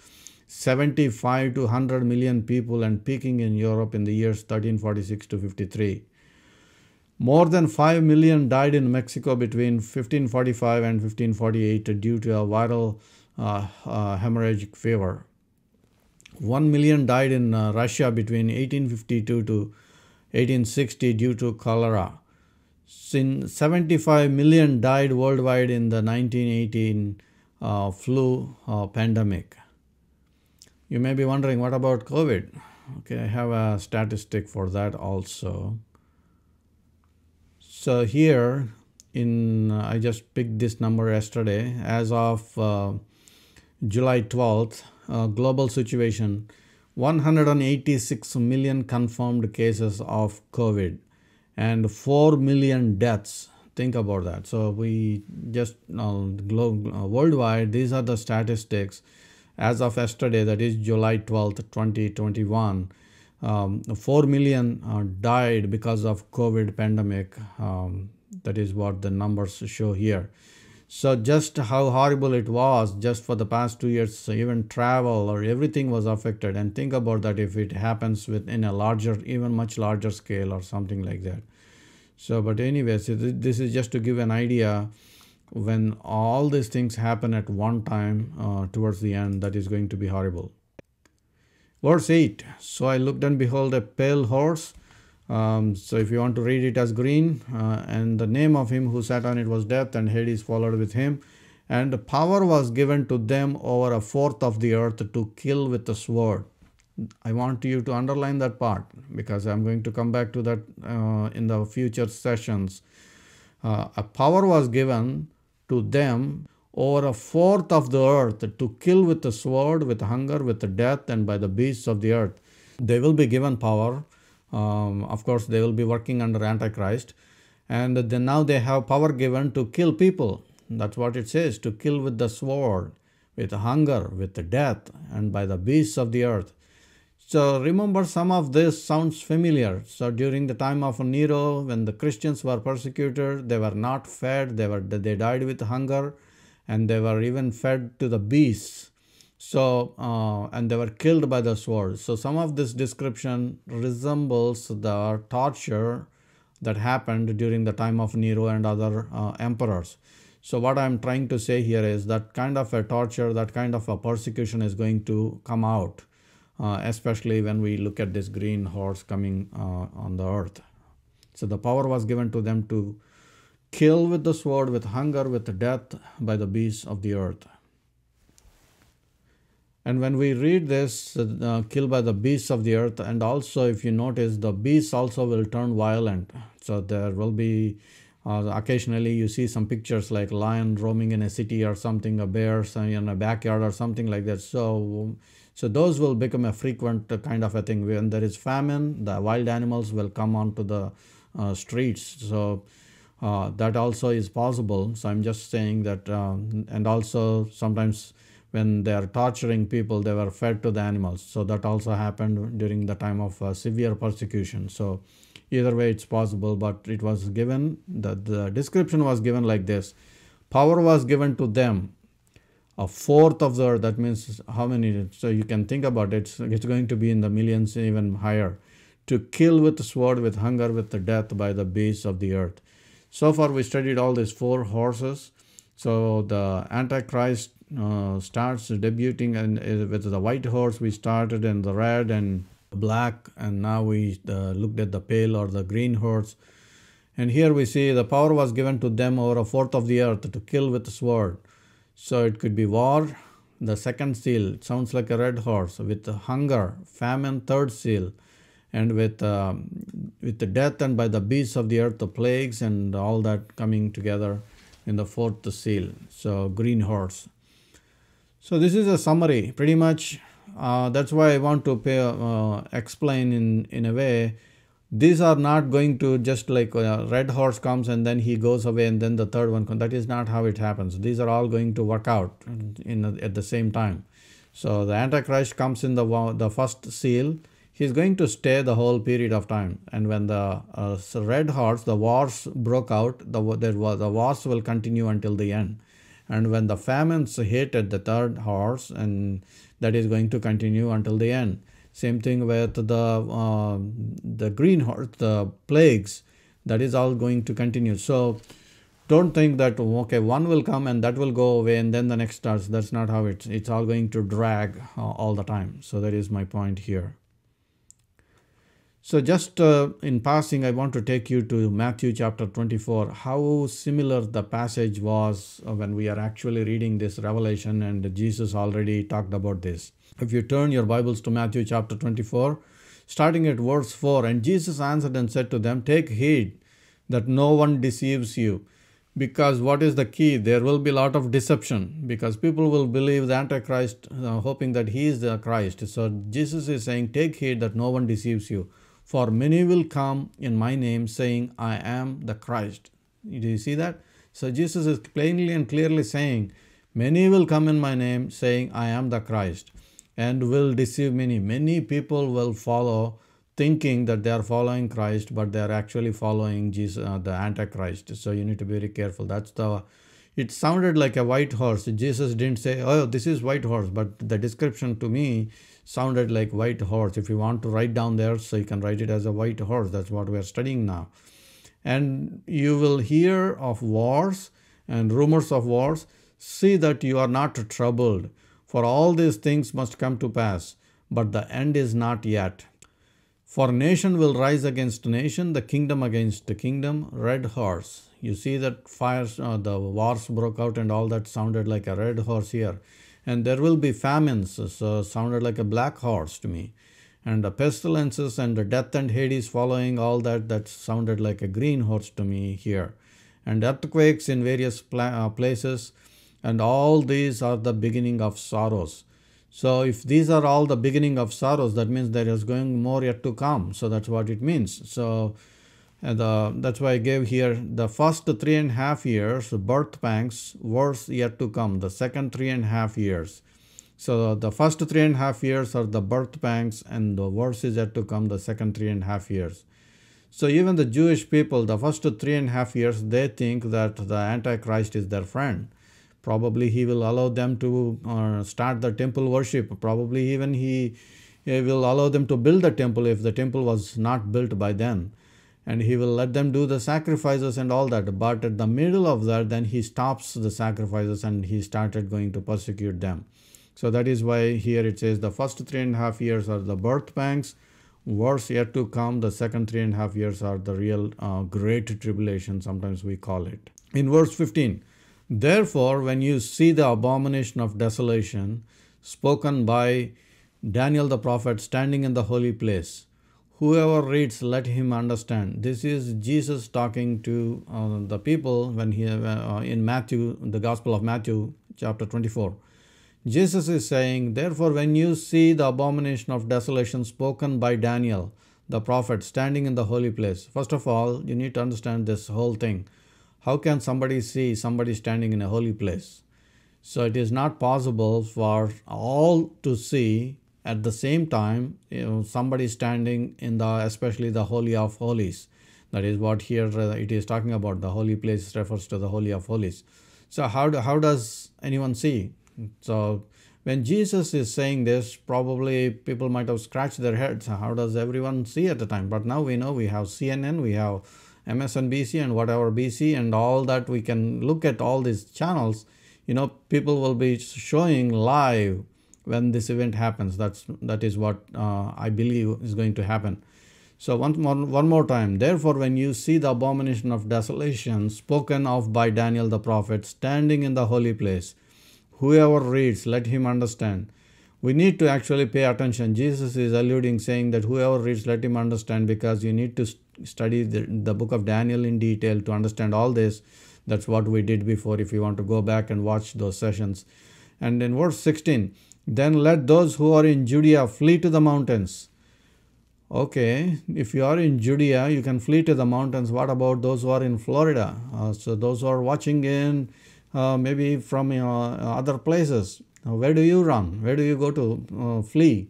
Speaker 1: 75 to 100 million people and peaking in Europe in the years 1346 to 53. More than 5 million died in Mexico between 1545 and 1548 due to a viral hemorrhagic fever. 1 million died in Russia between 1852 to 1860 due to cholera. 75 million died worldwide in the 1918 flu pandemic. You may be wondering, what about COVID? Okay, I have a statistic for that also. So here, I just picked this number yesterday. As of July 12th, global situation, 186 million confirmed cases of COVID and 4 million deaths. Think about that. So we just worldwide, these are the statistics as of yesterday, that is July 12th, 2021. 4 million died because of COVID pandemic. That is what the numbers show here. So just how horrible it was just for the past 2 years, so even travel or everything was affected. And think about that if it happens within a larger, even much larger scale or something like that. So, but anyways, this is just to give an idea when all these things happen at one time towards the end, that is going to be horrible. Verse 8, so I looked and behold a pale horse. So if you want to read it as green, and the name of him who sat on it was Death, and Hades followed with him. And power was given to them over a fourth of the earth to kill with the sword. I want you to underline that part because I'm going to come back to that in the future sessions. A power was given to them over a fourth of the earth to kill with the sword, with hunger, with the death, and by the beasts of the earth. They will be given power. Of course, they will be working under Antichrist. And then now they have power given to kill people. That's what it says, to kill with the sword, with hunger, with the death, and by the beasts of the earth. So remember, some of this sounds familiar. So during the time of Nero, when the Christians were persecuted, they were not fed, they died with hunger, and they were even fed to the beasts. So, and they were killed by the sword. So some of this description resembles the torture that happened during the time of Nero and other emperors. So what I'm trying to say here is that kind of a torture, that kind of a persecution is going to come out. Especially when we look at this green horse coming on the earth. So the power was given to them to kill with the sword, with hunger, with the death, by the beasts of the earth. And when we read this, kill by the beasts of the earth, and also if you notice, the beasts also will turn violent. So there will be, occasionally you see some pictures like lion roaming in a city or something, a bear in a backyard or something like that. So those will become a frequent kind of a thing. When there is famine, the wild animals will come onto the streets. So that also is possible. So I'm just saying that, and also sometimes when they are torturing people, they were fed to the animals. So that also happened during the time of severe persecution. So either way it's possible, but it was given, the description was given like this. Power was given to them. A fourth of the earth, that means how many? So you can think about it, it's going to be in the millions, even higher. To kill with the sword, with hunger, with the death, by the beasts of the earth. So far we studied all these 4 horses. So the Antichrist starts debuting, and with the white horse we started, and the red and black, and now we looked at the pale or the green horse. And here we see the power was given to them over a fourth of the earth to kill with the sword. So it could be war, the second seal, it sounds like a red horse, with hunger, famine, third seal, and with the death, and by the beasts of the earth, the plagues and all that coming together in the fourth seal. So green horse. So this is a summary, pretty much. That's why I want to explain in a way. These are not going to just like a red horse comes and then he goes away and then the third one comes. That is not how it happens. These are all going to work out at the same time. So the Antichrist comes in the first seal. He's going to stay the whole period of time. And when the red horse, the wars broke out, the wars will continue until the end. And when the famines hit at the third horse, and that is going to continue until the end. Same thing with the green horse, the plagues, that is all going to continue. So Don't think that, okay, one will come and that will go away and then the next starts. That's not how it's all going to drag all the time. So that is my point here. So just in passing, I want to take you to Matthew chapter 24, how similar the passage was when we are actually reading this Revelation, and Jesus already talked about this. If you turn your Bibles to Matthew chapter 24, starting at verse 4, and Jesus answered and said to them, take heed that no one deceives you. Because what is the key? There will be a lot of deception because people will believe the Antichrist, hoping that he is the Christ. So Jesus is saying, take heed that no one deceives you. For many will come in my name saying, I am the Christ. Do you see that? So Jesus is plainly and clearly saying, many will come in my name saying, I am the Christ, and will deceive many. Many people will follow thinking that they are following Christ, but they are actually following Jesus, the Antichrist. So you need to be very careful. It sounded like a white horse. Jesus didn't say, oh, this is white horse, but the description to me sounded like white horse. If you want to write down there, so you can write it as a white horse. That's what we are studying now. And you will hear of wars and rumors of wars. See that you are not troubled, for all these things must come to pass, but the end is not yet. For nation will rise against nation, the kingdom against the kingdom, red horse. You see that fires, the wars broke out and all that sounded like a red horse here. And there will be famines, so sounded like a black horse to me. And the pestilences and the death and Hades following all that sounded like a green horse to me here. And earthquakes in various places, and all these are the beginning of sorrows. So if these are all the beginning of sorrows, that means there is going more yet to come. So that's what it means. So that's why I gave here the first 3.5 years, birth pangs, worse yet to come, the second 3.5 years. So the first 3.5 years are the birth pangs, and the worse is yet to come, the second 3.5 years. So even the Jewish people, the first 3.5 years, they think that the Antichrist is their friend. Probably he will allow them to start the temple worship. Probably even he will allow them to build the temple if the temple was not built by then. And he will let them do the sacrifices and all that. But at the middle of that, then he stops the sacrifices and he started going to persecute them. So that is why here it says the first 3.5 years are the birth pangs, worse yet to come. The second 3.5 years are the real great tribulation, sometimes we call it. In verse 15, therefore, when you see the abomination of desolation spoken by Daniel the prophet standing in the holy place, whoever reads, let him understand. This is Jesus talking to the people when he in Matthew, the Gospel of Matthew, chapter 24. Jesus is saying, therefore, when you see the abomination of desolation spoken by Daniel the prophet standing in the holy place, first of all, you need to understand this whole thing. How can somebody see somebody standing in a holy place? So it is not possible for all to see at the same time, somebody standing in especially the Holy of Holies. That is what here it is talking about. The holy place refers to the Holy of Holies. So how does anyone see? So when Jesus is saying this, probably people might have scratched their heads. How does everyone see at the time? But now we know we have CNN, we have MSNBC and whatever BC and all that. We can look at all these channels. People will be showing live when this event happens. That is what I believe is going to happen. So one more time. Therefore, when you see the abomination of desolation spoken of by Daniel the prophet standing in the holy place, whoever reads, let him understand. We need to actually pay attention. Jesus is alluding, saying that whoever reads, let him understand, because you need to study the book of Daniel in detail to understand all this. That's what we did before, if you want to go back and watch those sessions. And in verse 16, then let those who are in Judea flee to the mountains. Okay, if you are in Judea, you can flee to the mountains. What about those who are in Florida? So those who are watching in maybe from other places, where do you run? Where do you go to flee?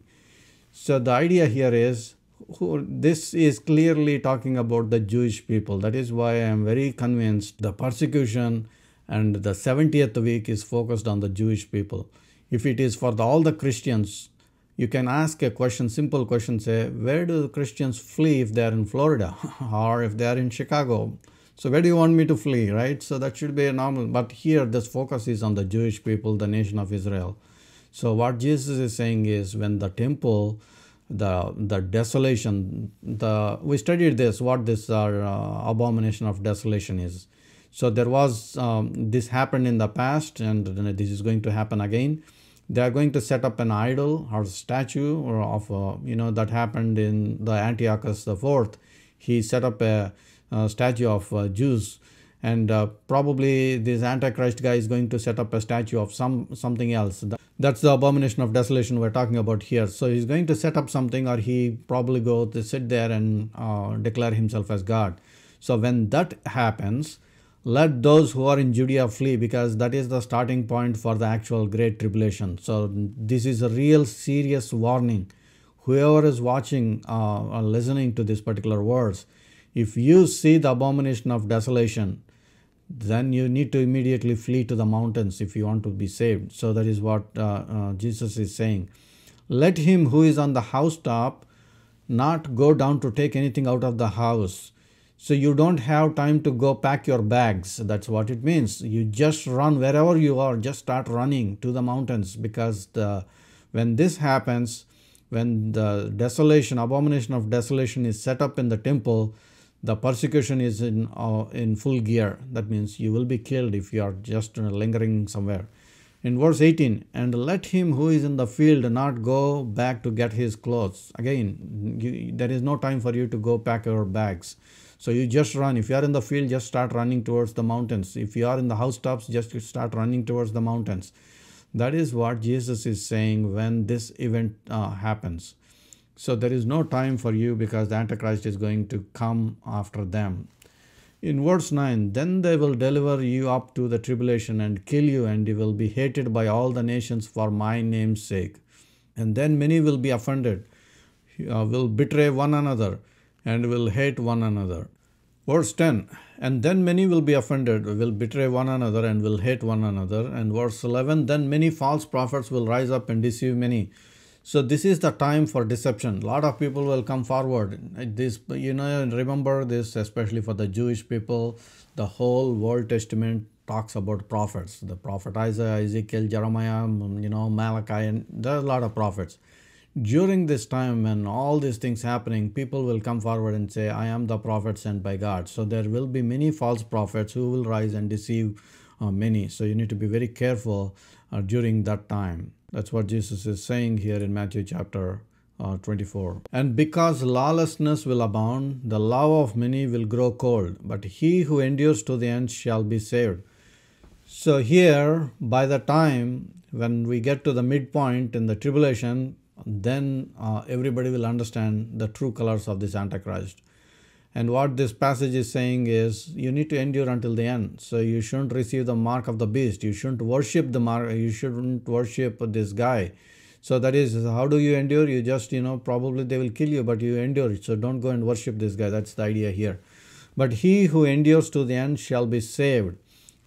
Speaker 1: So the idea here is, this is clearly talking about the Jewish people. That is why I am very convinced the persecution and the 70th week is focused on the Jewish people. If it is for all the Christians, you can ask a question, simple question, say, where do the Christians flee if they are in Florida or if they are in Chicago? So where do you want me to flee, right? So that should be a normal. But here this focus is on the Jewish people, the nation of Israel. So what Jesus is saying is when the temple, the desolation, we studied this, what this abomination of desolation is. So there was, this happened in the past, and this is going to happen again. They are going to set up an idol or statue or of, that happened in the Antiochus IV. He set up a statue of Jews, and probably this Antichrist guy is going to set up a statue of something else. That's the abomination of desolation we're talking about here. So he's going to set up something, or he probably go to sit there and declare himself as God. So when that happens, let those who are in Judea flee, because that is the starting point for the actual great tribulation. So this is a real serious warning. Whoever is watching or listening to these particular words, if you see the abomination of desolation, then you need to immediately flee to the mountains if you want to be saved. So that is what Jesus is saying. Let him who is on the housetop not go down to take anything out of the house. So you don't have time to go pack your bags. That's what it means. You just run wherever you are, just start running to the mountains, because when this happens, when the abomination of desolation is set up in the temple, the persecution is in full gear. That means you will be killed if you are just lingering somewhere. In verse 18, and let him who is in the field not go back to get his clothes. Again, there is no time for you to go pack your bags. So you just run. If you are in the field, just start running towards the mountains. If you are in the housetops, just start running towards the mountains. That is what Jesus is saying when this event happens. So there is no time for you, because the Antichrist is going to come after them. In verse 9, then they will deliver you up to the tribulation and kill you, and you will be hated by all the nations for my name's sake. And then many will be offended, will betray one another, and will hate one another. Verse 10, and then many will be offended, will betray one another, and will hate one another. And verse 11, then many false prophets will rise up and deceive many. So this is the time for deception. A lot of people will come forward. This, remember this, especially for the Jewish people. The whole Old Testament talks about prophets. The prophet Isaiah, Ezekiel, Jeremiah, Malachi, and there are a lot of prophets. During this time when all these things happening, people will come forward and say, I am the prophet sent by God. So there will be many false prophets who will rise and deceive many. So you need to be very careful during that time. That's what Jesus is saying here in Matthew chapter 24. And because lawlessness will abound, the love of many will grow cold, but he who endures to the end shall be saved. So here, by the time when we get to the midpoint in the tribulation, then everybody will understand the true colors of this Antichrist. And what this passage is saying is, you need to endure until the end. So you shouldn't receive the mark of the beast. You shouldn't worship the mark. You shouldn't worship this guy. So that is, how do you endure? You just, probably they will kill you, but you endure. So don't go and worship this guy. That's the idea here. But he who endures to the end shall be saved.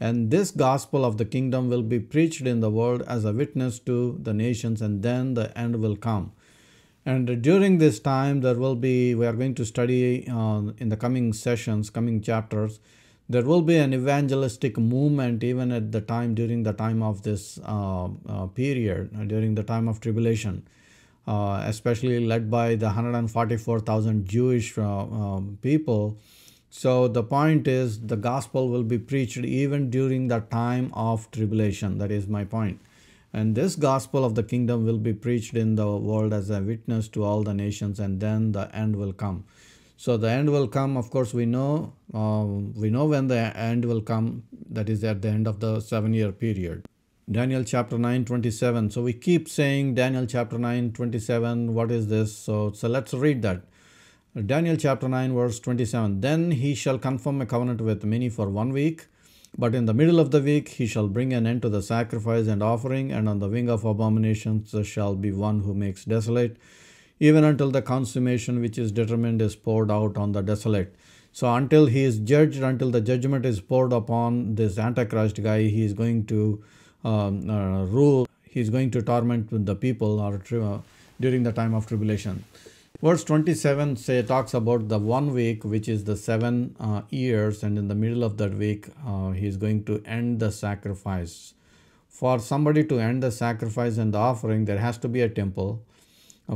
Speaker 1: And this gospel of the kingdom will be preached in the world as a witness to the nations, and then the end will come. And during this time, we are going to study in the coming sessions, coming chapters, there will be an evangelistic movement even at the time, during the time of this period, during the time of tribulation, especially led by the 144,000 Jewish people. So the point is, the gospel will be preached even during the time of tribulation. That is my point. And this gospel of the kingdom will be preached in the world as a witness to all the nations, and then the end will come. So the end will come, of course, we know when the end will come. That is at the end of the 7-year period. Daniel chapter 9:27. So we keep saying Daniel chapter 9:27. What is this? So let's read that. Daniel chapter 9 verse 27. Then he shall confirm a covenant with many for 1 week. But in the middle of the week he shall bring an end to the sacrifice and offering, and on the wing of abominations shall be one who makes desolate, even until the consummation which is determined is poured out on the desolate. So until he is judged, until the judgment is poured upon this Antichrist guy, he is going to rule. He is going to torment the people during the time of tribulation. Verse 27 talks about the 1 week, which is the 7 years, and in the middle of that week, he is going to end the sacrifice. For somebody to end the sacrifice and the offering, there has to be a temple.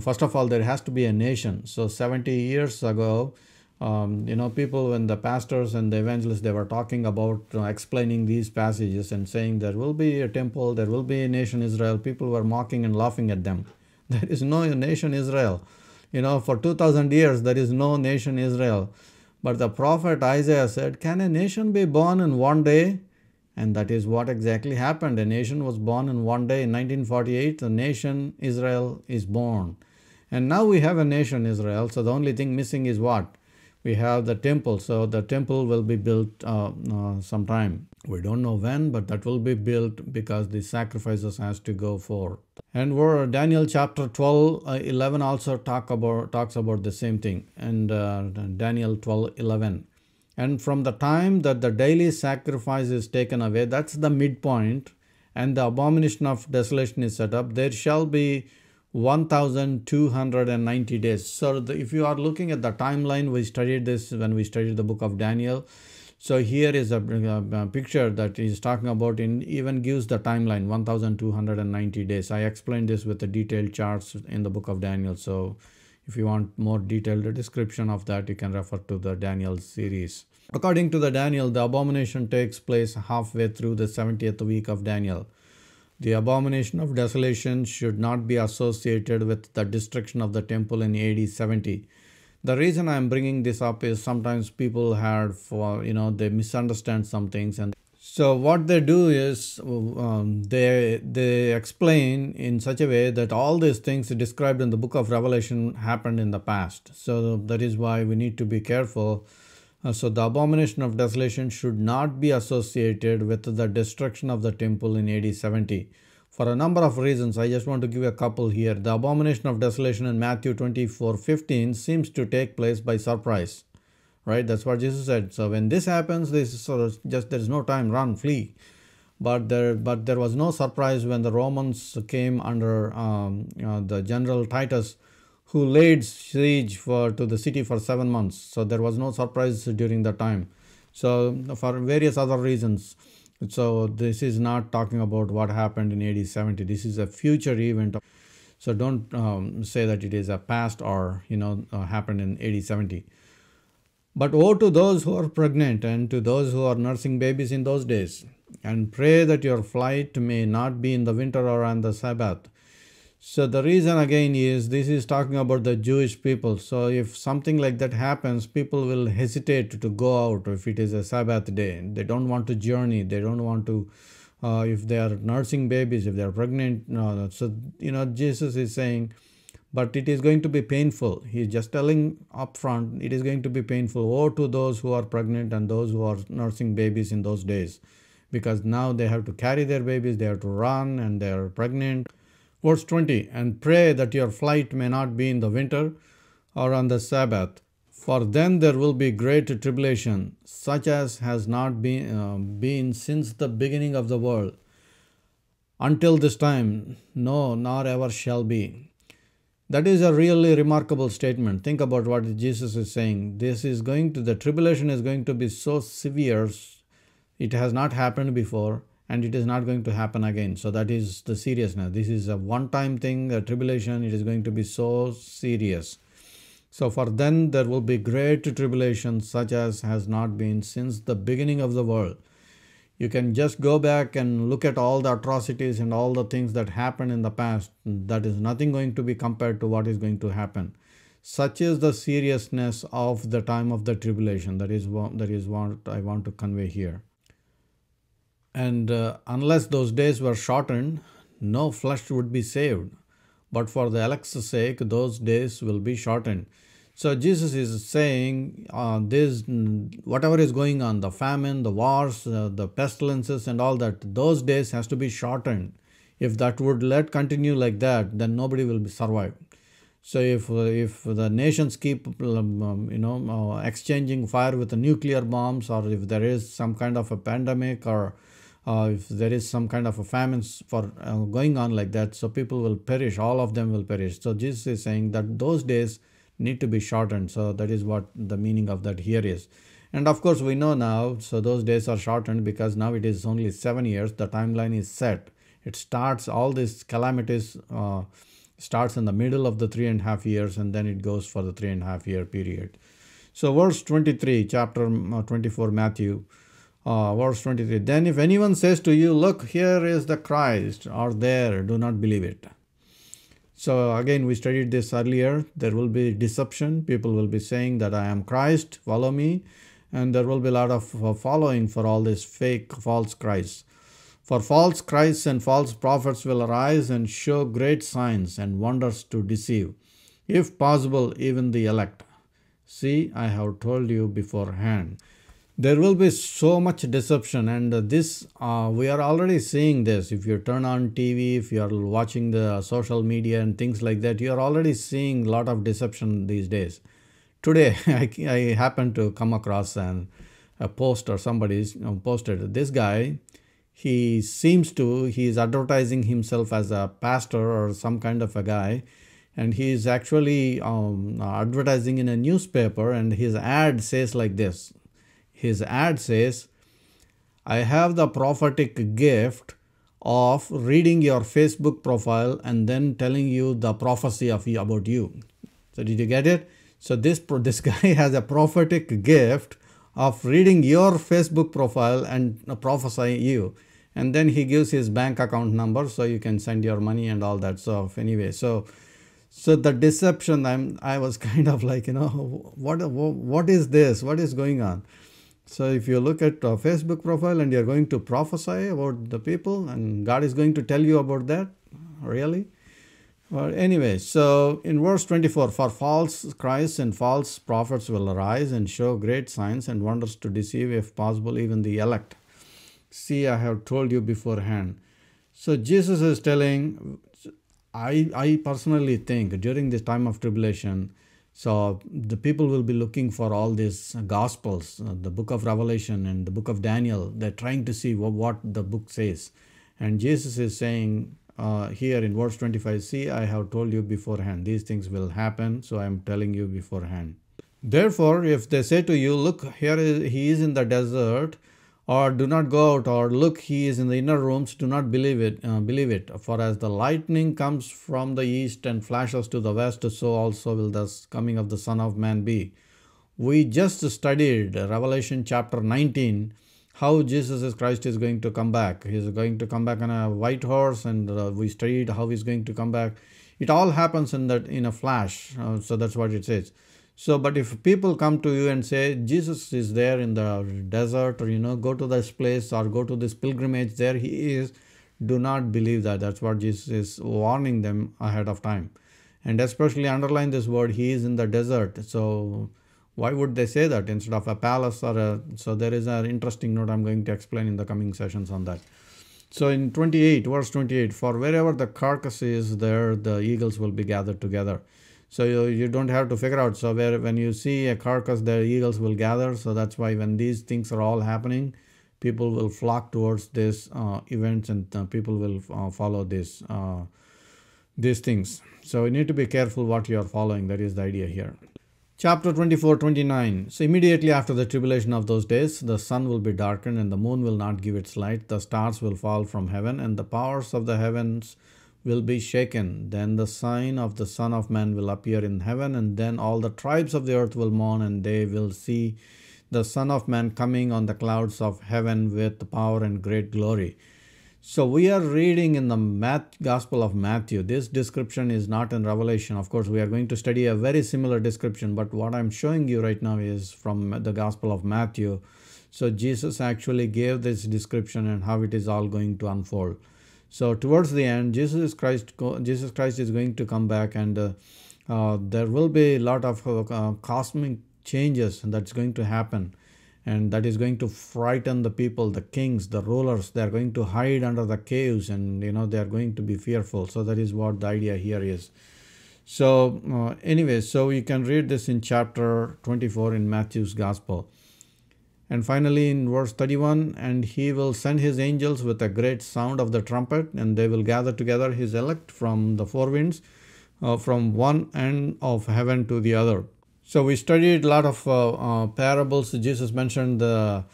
Speaker 1: First of all, there has to be a nation. So 70 years ago, people, when the pastors and the evangelists, they were talking about explaining these passages and saying there will be a temple, there will be a nation Israel, people were mocking and laughing at them. There is no nation Israel. For 2000 years, there is no nation Israel. But the prophet Isaiah said, can a nation be born in one day? And that is what exactly happened. A nation was born in one day. In 1948, the nation Israel is born. And now we have a nation Israel. So the only thing missing is what? We have the temple. So the temple will be built sometime. We don't know when, but that will be built because the sacrifices has to go forth. And where Daniel chapter 12, 11 also talks about the same thing. And Daniel 12, 11. And from the time that the daily sacrifice is taken away, that's the midpoint, and the abomination of desolation is set up, there shall be 1290 days. So if you are looking at the timeline, we studied this when we studied the book of Daniel. So here is a picture that is talking about, even gives the timeline, 1290 days. I explained this with the detailed charts in the book of Daniel. So if you want more detailed description of that, you can refer to the Daniel series. According to the Daniel, the abomination takes place halfway through the 70th week of Daniel. The abomination of desolation should not be associated with the destruction of the temple in AD 70. The reason I am bringing this up is sometimes people they misunderstand some things, and so what they do is they explain in such a way that all these things described in the book of Revelation happened in the past. So that is why we need to be careful. So the abomination of desolation should not be associated with the destruction of the temple in AD 70. For a number of reasons, I just want to give a couple here. The abomination of desolation in Matthew 24:15 seems to take place by surprise. Right? That's what Jesus said. So when this happens, there is no time, run, flee. But there was no surprise when the Romans came under the general Titus, who laid siege to the city for 7 months. So there was no surprise during that time. So for various other reasons. So this is not talking about what happened in AD 70. This is a future event. So don't say that it is a past or happened in AD 70. But woe to those who are pregnant and to those who are nursing babies in those days, and pray that your flight may not be in the winter or on the Sabbath. So the reason again is this is talking about the Jewish people. So if something like that happens, people will hesitate to go out if it is a Sabbath day. They don't want to journey. They don't want to, if they are nursing babies, if they are pregnant. So, Jesus is saying, but it is going to be painful. He is just telling up front, it is going to be painful. Woe to those who are pregnant and those who are nursing babies in those days. Because now they have to carry their babies, they have to run, and they are pregnant. Verse 20, and pray that your flight may not be in the winter or on the Sabbath, for then there will be great tribulation, such as has not been since the beginning of the world, until this time, no, nor ever shall be. That is a really remarkable statement. Think about what Jesus is saying. The tribulation is going to be so severe, it has not happened before, and it is not going to happen again. So that is the seriousness. This is a one-time thing, the tribulation. It is going to be so serious. So for then there will be great tribulation, such as has not been since the beginning of the world. You can just go back and look at all the atrocities and all the things that happened in the past. That is nothing going to be compared to what is going to happen. Such is the seriousness of the time of the tribulation. That is what I want to convey here. And unless those days were shortened, no flesh would be saved. But for the elect's sake, those days will be shortened. So Jesus is saying whatever is going on, the famine, the wars, the pestilences and all that, those days has to be shortened. If that would continue like that, then nobody will survive. So if the nations keep exchanging fire with the nuclear bombs, or if there is some kind of a pandemic, or if there is some kind of a famine going on like that, so people will perish, all of them will perish. So Jesus is saying that those days need to be shortened. So that is what the meaning of that here is. And of course we know now, so those days are shortened because now it is only 7 years. The timeline is set. It starts, all these calamities starts in the middle of the 3.5 years, and then it goes for the 3.5 year period. So verse 23, chapter 24, Matthew, verse 23. Then if anyone says to you, look, here is the Christ, or there, do not believe it. So again, we studied this earlier. There will be deception. People will be saying that I am Christ, follow me. And there will be a lot of following for all these fake, false Christs. For false Christs and false prophets will arise and show great signs and wonders to deceive, if possible, even the elect. See, I have told you beforehand. There will be so much deception, and this we are already seeing this. If you turn on TV, if you are watching the social media and things like that, you are already seeing a lot of deception these days. Today, I happened to come across a post, or somebody posted this guy. He is advertising himself as a pastor or some kind of a guy, and he is actually advertising in a newspaper, and his ad says like this. His ad says, I have the prophetic gift of reading your Facebook profile and then telling you the prophecy about you. So did you get it? So this guy has a prophetic gift of reading your Facebook profile and prophesy you. And then he gives his bank account number so you can send your money and all that stuff. Anyway, so the deception, I was kind of like, what is this? What is going on? So if you look at a Facebook profile and you're going to prophesy about the people and God is going to tell you about that, really? Well, anyway, so in verse 24, for false Christs and false prophets will arise and show great signs and wonders to deceive, if possible, even the elect. See, I have told you beforehand. So Jesus is telling, I personally think during this time of tribulation, so the people will be looking for all these gospels, the book of Revelation and the book of Daniel. They're trying to see what the book says. And Jesus is saying here in verse 25, see, I have told you beforehand. These things will happen, so I am telling you beforehand. Therefore, if they say to you, look, he is in the desert, or do not go out, or look, he is in the inner rooms, do not believe it. For as the lightning comes from the east and flashes to the west, so also will the coming of the Son of Man be. We just studied Revelation chapter 19, how Jesus Christ is going to come back. He is going to come back on a white horse, and we studied how he is going to come back. It all happens in a flash, so that's what it says. So, but if people come to you and say, Jesus is there in the desert, or, go to this place or go to this pilgrimage, there he is, do not believe that. That's what Jesus is warning them ahead of time. And especially underline this word, he is in the desert. So, why would they say that instead of a palace so there is an interesting note I'm going to explain in the coming sessions on that. So in verse 28, for wherever the carcass is, there the eagles will be gathered together. So you don't have to figure out. So when you see a carcass, the eagles will gather. So that's why when these things are all happening, people will flock towards these events, and people will follow these things. So you need to be careful what you are following. That is the idea here. Chapter 24, 29. So immediately after the tribulation of those days, the sun will be darkened and the moon will not give its light. The stars will fall from heaven and the powers of the heavens will be shaken. Then the sign of the Son of Man will appear in heaven, and then all the tribes of the earth will mourn, and they will see the Son of Man coming on the clouds of heaven with power and great glory. So we are reading in the Gospel of Matthew. This description is not in Revelation. Of course, we are going to study a very similar description, but what I'm showing you right now is from the Gospel of Matthew. So Jesus actually gave this description and how it is all going to unfold. So towards the end, Jesus Christ is going to come back, and there will be a lot of cosmic changes that's going to happen, and that is going to frighten the people, the kings, the rulers. They are going to hide under the caves, and they are going to be fearful. So that is what the idea here is. So anyway, so you can read this in chapter 24 in Matthew's Gospel. And finally in verse 31, and he will send his angels with a great sound of the trumpet, and they will gather together his elect from the four winds, from one end of heaven to the other. So we studied a lot of parables. Jesus mentioned the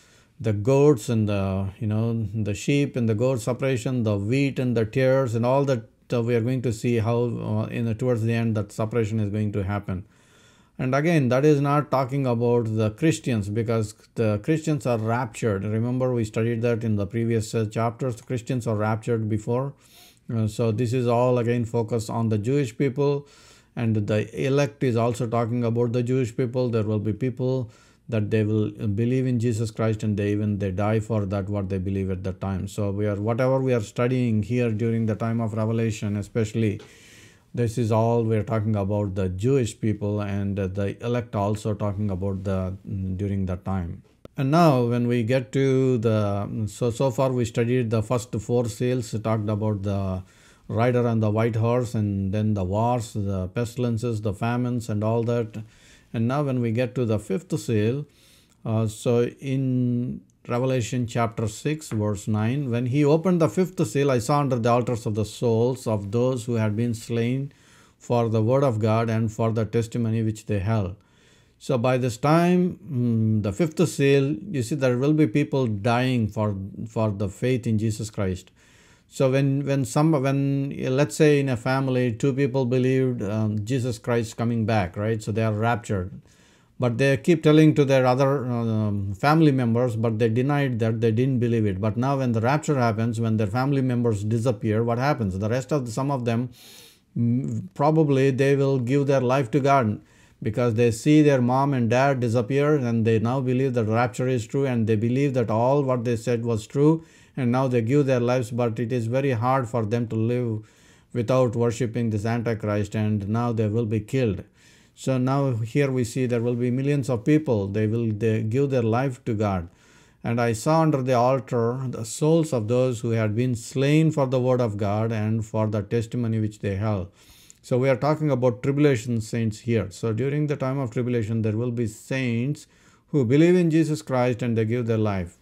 Speaker 1: goats and the sheep and the goat separation, the wheat and the tares, and all that. We are going to see how towards the end that separation is going to happen. And again, that is not talking about the Christians, because the Christians are raptured. Remember, we studied that in the previous chapters. Christians are raptured before. So this is all again focused on the Jewish people, and the elect is also talking about the Jewish people. There will be people that they will believe in Jesus Christ, and they die for that what they believe at that time. So whatever we are studying here during the time of Revelation, especially, this is all we're talking about the Jewish people, and the elect also talking about during that time. And now when we get to so far we studied the first 4 seals, talked about the rider on the white horse, and then the wars, the pestilences, the famines, and all that. And now when we get to the 5th seal, so in Revelation chapter 6 verse 9, when he opened the 5th seal, I saw under the altars of the souls of those who had been slain for the word of God and for the testimony which they held. So by this time, the 5th seal, you see, there will be people dying for the faith in Jesus Christ. So when let's say in a family 2 people believed Jesus Christ coming back, right? So they are raptured, but they keep telling to their other family members, but they denied that, they didn't believe it. But now when the rapture happens, when their family members disappear, what happens? The rest of some of them probably they will give their life to God, because they see their mom and dad disappear, and they now believe that rapture is true, and they believe that all what they said was true, and now they give their lives. But it is very hard for them to live without worshiping this Antichrist, and now they will be killed. So now here we see there will be millions of people, they give their life to God. And I saw under the altar the souls of those who had been slain for the word of God and for the testimony which they held. So we are talking about tribulation saints here. So during the time of tribulation, there will be saints who believe in Jesus Christ and they give their life.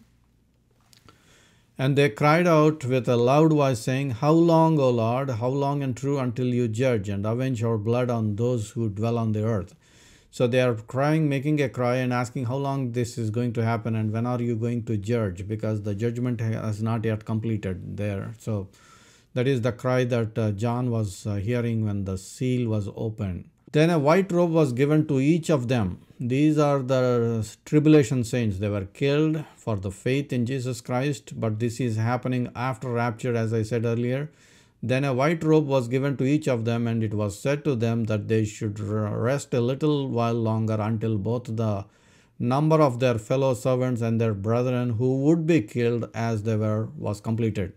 Speaker 1: And they cried out with a loud voice, saying, How long, O Lord, how long and true until you judge and avenge our blood on those who dwell on the earth? So they are crying, making a cry and asking how long this is going to happen and when are you going to judge, because the judgment has not yet completed there. So that is the cry that John was hearing when the seal was opened. Then a white robe was given to each of them. These are the tribulation saints. They were killed for the faith in Jesus Christ, but this is happening after rapture, as I said earlier. Then a white robe was given to each of them, and it was said to them that they should rest a little while longer until both the number of their fellow servants and their brethren who would be killed as they were was completed.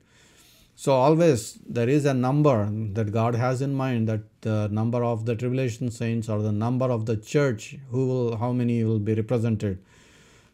Speaker 1: So always there is a number that God has in mind, that the number of the tribulation saints or the number of the church, how many will be represented.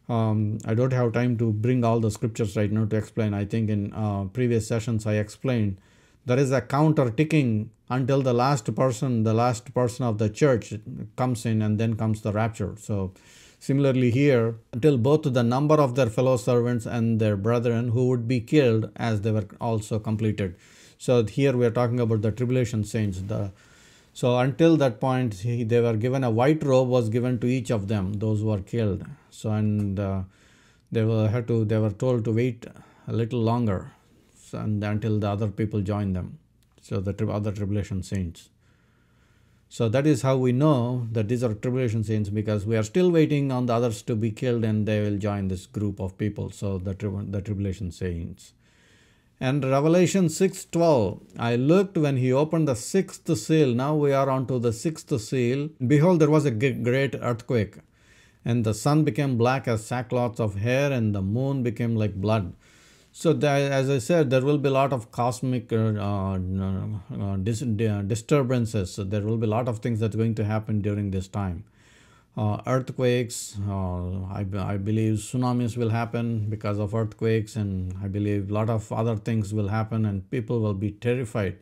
Speaker 1: I don't have time to bring all the scriptures right now to explain. I think in previous sessions I explained there is a counter ticking until the last person of the church comes in, and then comes the rapture. So similarly here, until both the number of their fellow servants and their brethren who would be killed as they were also completed. So here we are talking about the tribulation saints. So until that point, they were given a white robe was given to each of them, those who were killed. So they were told to wait a little longer, and until the other people join them. So the other tribulation saints. So that is how we know that these are tribulation saints, because we are still waiting on the others to be killed and they will join this group of people. So the tribulation saints. And Revelation 6:12, I looked when he opened the 6th seal. Now we are on to the 6th seal. Behold, there was a great earthquake, and the sun became black as sackcloth of hair, and the moon became like blood. So as I said, there will be a lot of cosmic disturbances. So there will be a lot of things that are going to happen during this time. Earthquakes, I believe tsunamis will happen because of earthquakes, and I believe a lot of other things will happen, and people will be terrified.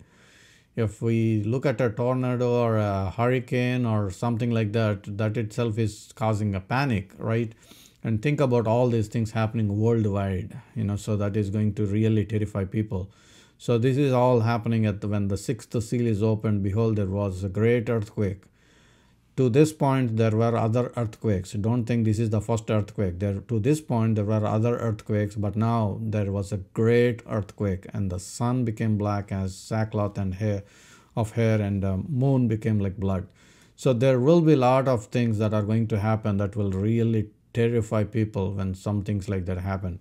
Speaker 1: If we look at a tornado or a hurricane or something like that, that itself is causing a panic, right? And think about all these things happening worldwide, so that is going to really terrify people. So this is all happening when the sixth seal is opened. Behold, there was a great earthquake. To this point, there were other earthquakes. Don't think this is the first earthquake. To this point, there were other earthquakes, but now there was a great earthquake, and the sun became black as sackcloth and hair, and the moon became like blood. So there will be a lot of things that are going to happen that will really terrify people when some things like that happen.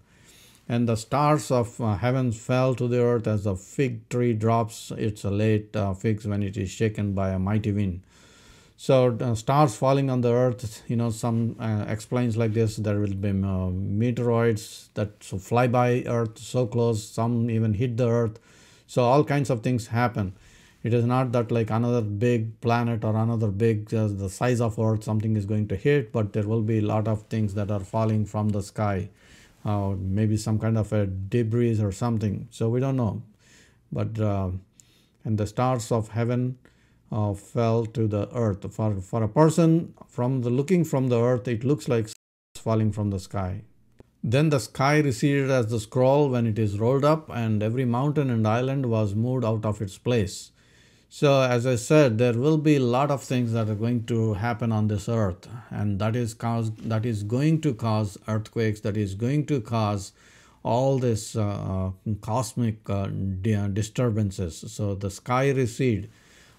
Speaker 1: And the stars of heaven fell to the earth as a fig tree drops its late figs when it is shaken by a mighty wind. So stars falling on the earth, some explains like this: there will be meteoroids that fly by earth so close, some even hit the earth. So all kinds of things happen. It is not that like another big planet or another big the size of earth something is going to hit, but there will be a lot of things that are falling from the sky. Maybe some kind of a debris or something. So we don't know. But and the stars of heaven fell to the earth. For a person looking from the earth, it looks like falling from the sky. Then the sky receded as the scroll when it is rolled up, and every mountain and island was moved out of its place. So as I said, there will be a lot of things that are going to happen on this earth, and that is going to cause earthquakes, that is going to cause all this cosmic disturbances. So the sky recede,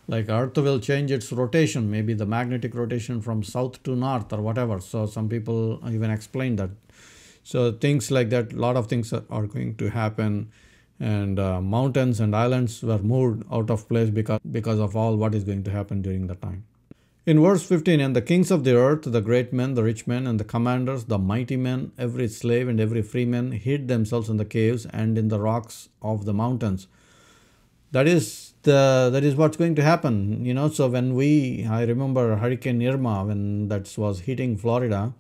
Speaker 1: like earth will change its rotation, maybe the magnetic rotation from south to north or whatever. So some people even explain that. So things like that, a lot of things are going to happen. And mountains and islands were moved out of place because of all what is going to happen during the time. In verse 15, and the kings of the earth, the great men, the rich men, and the commanders, the mighty men, every slave and every free man hid themselves in the caves and in the rocks of the mountains. That is what's going to happen. So I remember Hurricane Irma, when that was hitting Florida,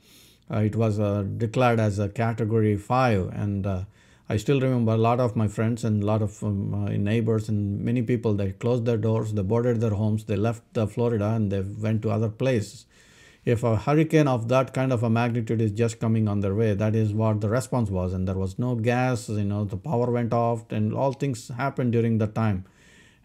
Speaker 1: it was declared as a category 5, and I still remember a lot of my friends and a lot of neighbors and many people, they closed their doors, they boarded their homes, they left Florida and they went to other places. If a hurricane of that kind of a magnitude is just coming on their way, that is what the response was. And there was no gas, the power went off, and all things happened during that time.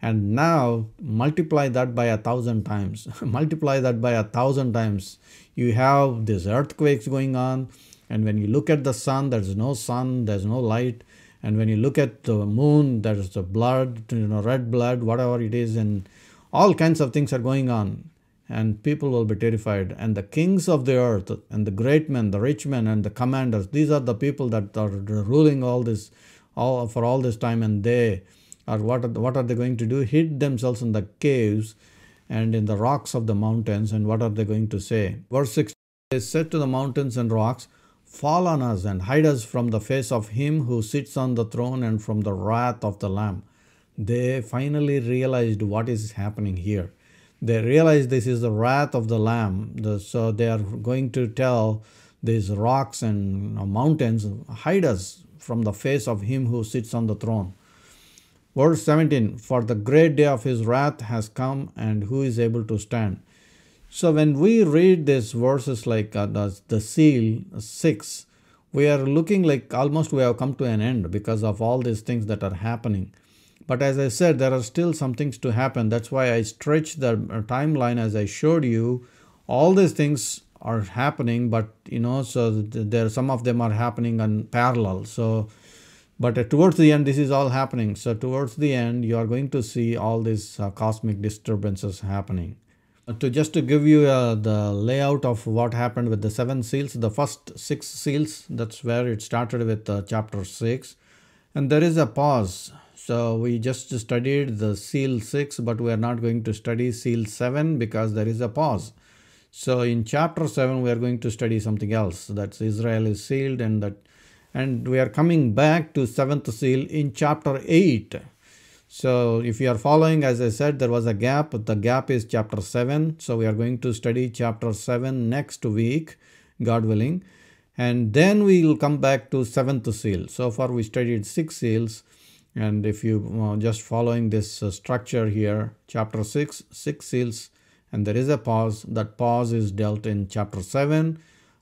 Speaker 1: And now multiply that by 1,000 times. Multiply that by 1,000 times. You have these earthquakes going on. And when you look at the sun, there's no sun, there's no light. And when you look at the moon, there's the blood, red blood, whatever it is, and all kinds of things are going on. And people will be terrified. And the kings of the earth, and the great men, the rich men, and the commanders, these are the people that are ruling for all this time. And they are, what are they going to do? Hid themselves in the caves and in the rocks of the mountains. And what are they going to say? Verse 6, they said to the mountains and rocks, fall on us and hide us from the face of him who sits on the throne and from the wrath of the Lamb. They finally realized what is happening here. They realized this is the wrath of the Lamb. So they are going to tell these rocks and mountains, hide us from the face of him who sits on the throne. Verse 17, for the great day of his wrath has come, and who is able to stand? So when we read these verses like the seal 6, we are looking like almost we have come to an end because of all these things that are happening. But as I said, there are still some things to happen. That's why I stretched the timeline as I showed you. All these things are happening, but so some of them are happening in parallel. But towards the end, this is all happening. So towards the end, you are going to see all these cosmic disturbances happening. Just to give you the layout of what happened with the 7 seals, the first 6 seals, that's where it started with chapter 6. And there is a pause. So we just studied the seal 6, but we are not going to study seal 7 because there is a pause. So in chapter 7, we are going to study something else. That's Israel is sealed, and we are coming back to 7th seal in chapter 8. So if you are following, as I said, there was a gap. The gap is chapter 7. So we are going to study chapter 7 next week, God willing. And then we will come back to 7th seal. So far we studied 6 seals. And if you just following this structure here, chapter 6, 6 seals, and there is a pause. That pause is dealt in chapter 7.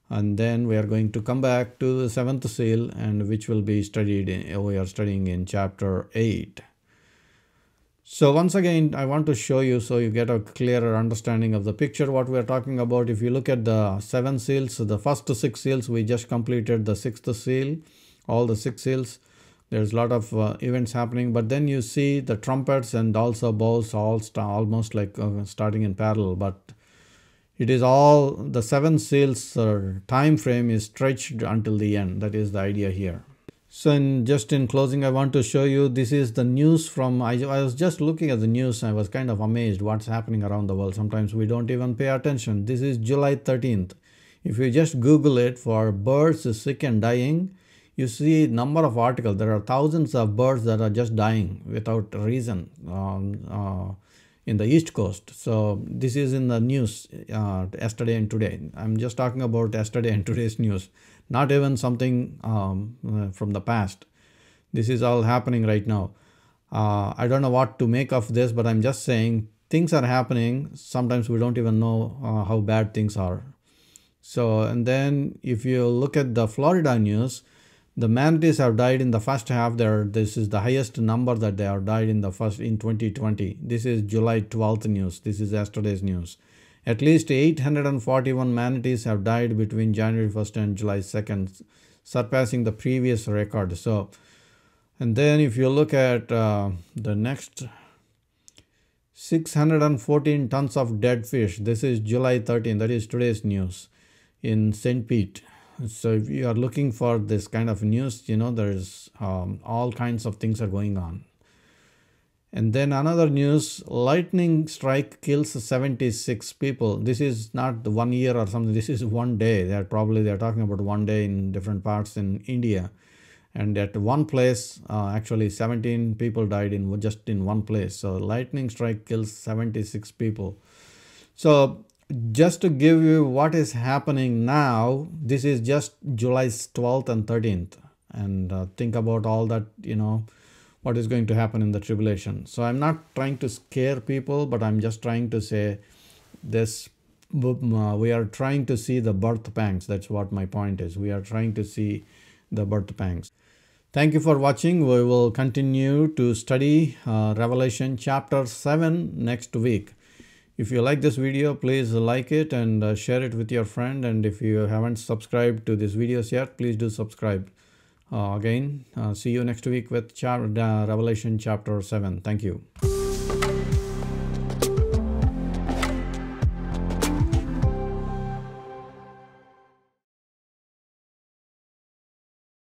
Speaker 1: And then we are going to come back to the 7th seal, and which will be studied we are studying in chapter 8. So once again, I want to show you so you get a clearer understanding of the picture what we are talking about. If you look at the 7 seals, the first 6 seals, we just completed the 6th seal, all the 6 seals. There's a lot of events happening, but then you see the trumpets and also bowls all almost like starting in parallel, but it is all the 7 seals time frame is stretched until the end. That is the idea here. So just in closing, I want to show you, this is the news from, I was just looking at the news. I was kind of amazed what's happening around the world. Sometimes we don't even pay attention. This is July 13th. If you just Google it for birds sick and dying, you see number of articles. There are thousands of birds that are just dying without reason in the East Coast. So this is in the news yesterday and today. I'm just talking about yesterday and today's news. Not even something from the past. This is all happening right now. I don't know what to make of this, but I'm just saying things are happening. Sometimes we don't even know how bad things are. So, and then if you look at the Florida news, the manatees have died in the first half. This is the highest number that they have died in 2020. This is July 12th news. This is yesterday's news. At least 841 manatees have died between January 1st and July 2nd, surpassing the previous record. So, and then if you look at the next 614 tons of dead fish. This is July 13th. That is today's news in St. Pete. So if you are looking for this kind of news, you know, there's all kinds of things are going on. And then another news, lightning strike kills 76 people. This is not 1 year or something. This is one day. They're talking about one day in different parts in India. And at one place, actually 17 people died just in one place. So lightning strike kills 76 people. So just to give you what is happening now, this is just July 12th and 13th. And think about all that, you know, what is going to happen in the tribulation. So I'm not trying to scare people, but I'm just trying to say this, we are trying to see the birth pangs. That's what my point is. We are trying to see the birth pangs. Thank you for watching. We will continue to study Revelation chapter 7 next week. If you like this video, please like it and share it with your friend. And if you haven't subscribed to these videos yet, please do subscribe. Again, see you next week with Revelation chapter 7. Thank you.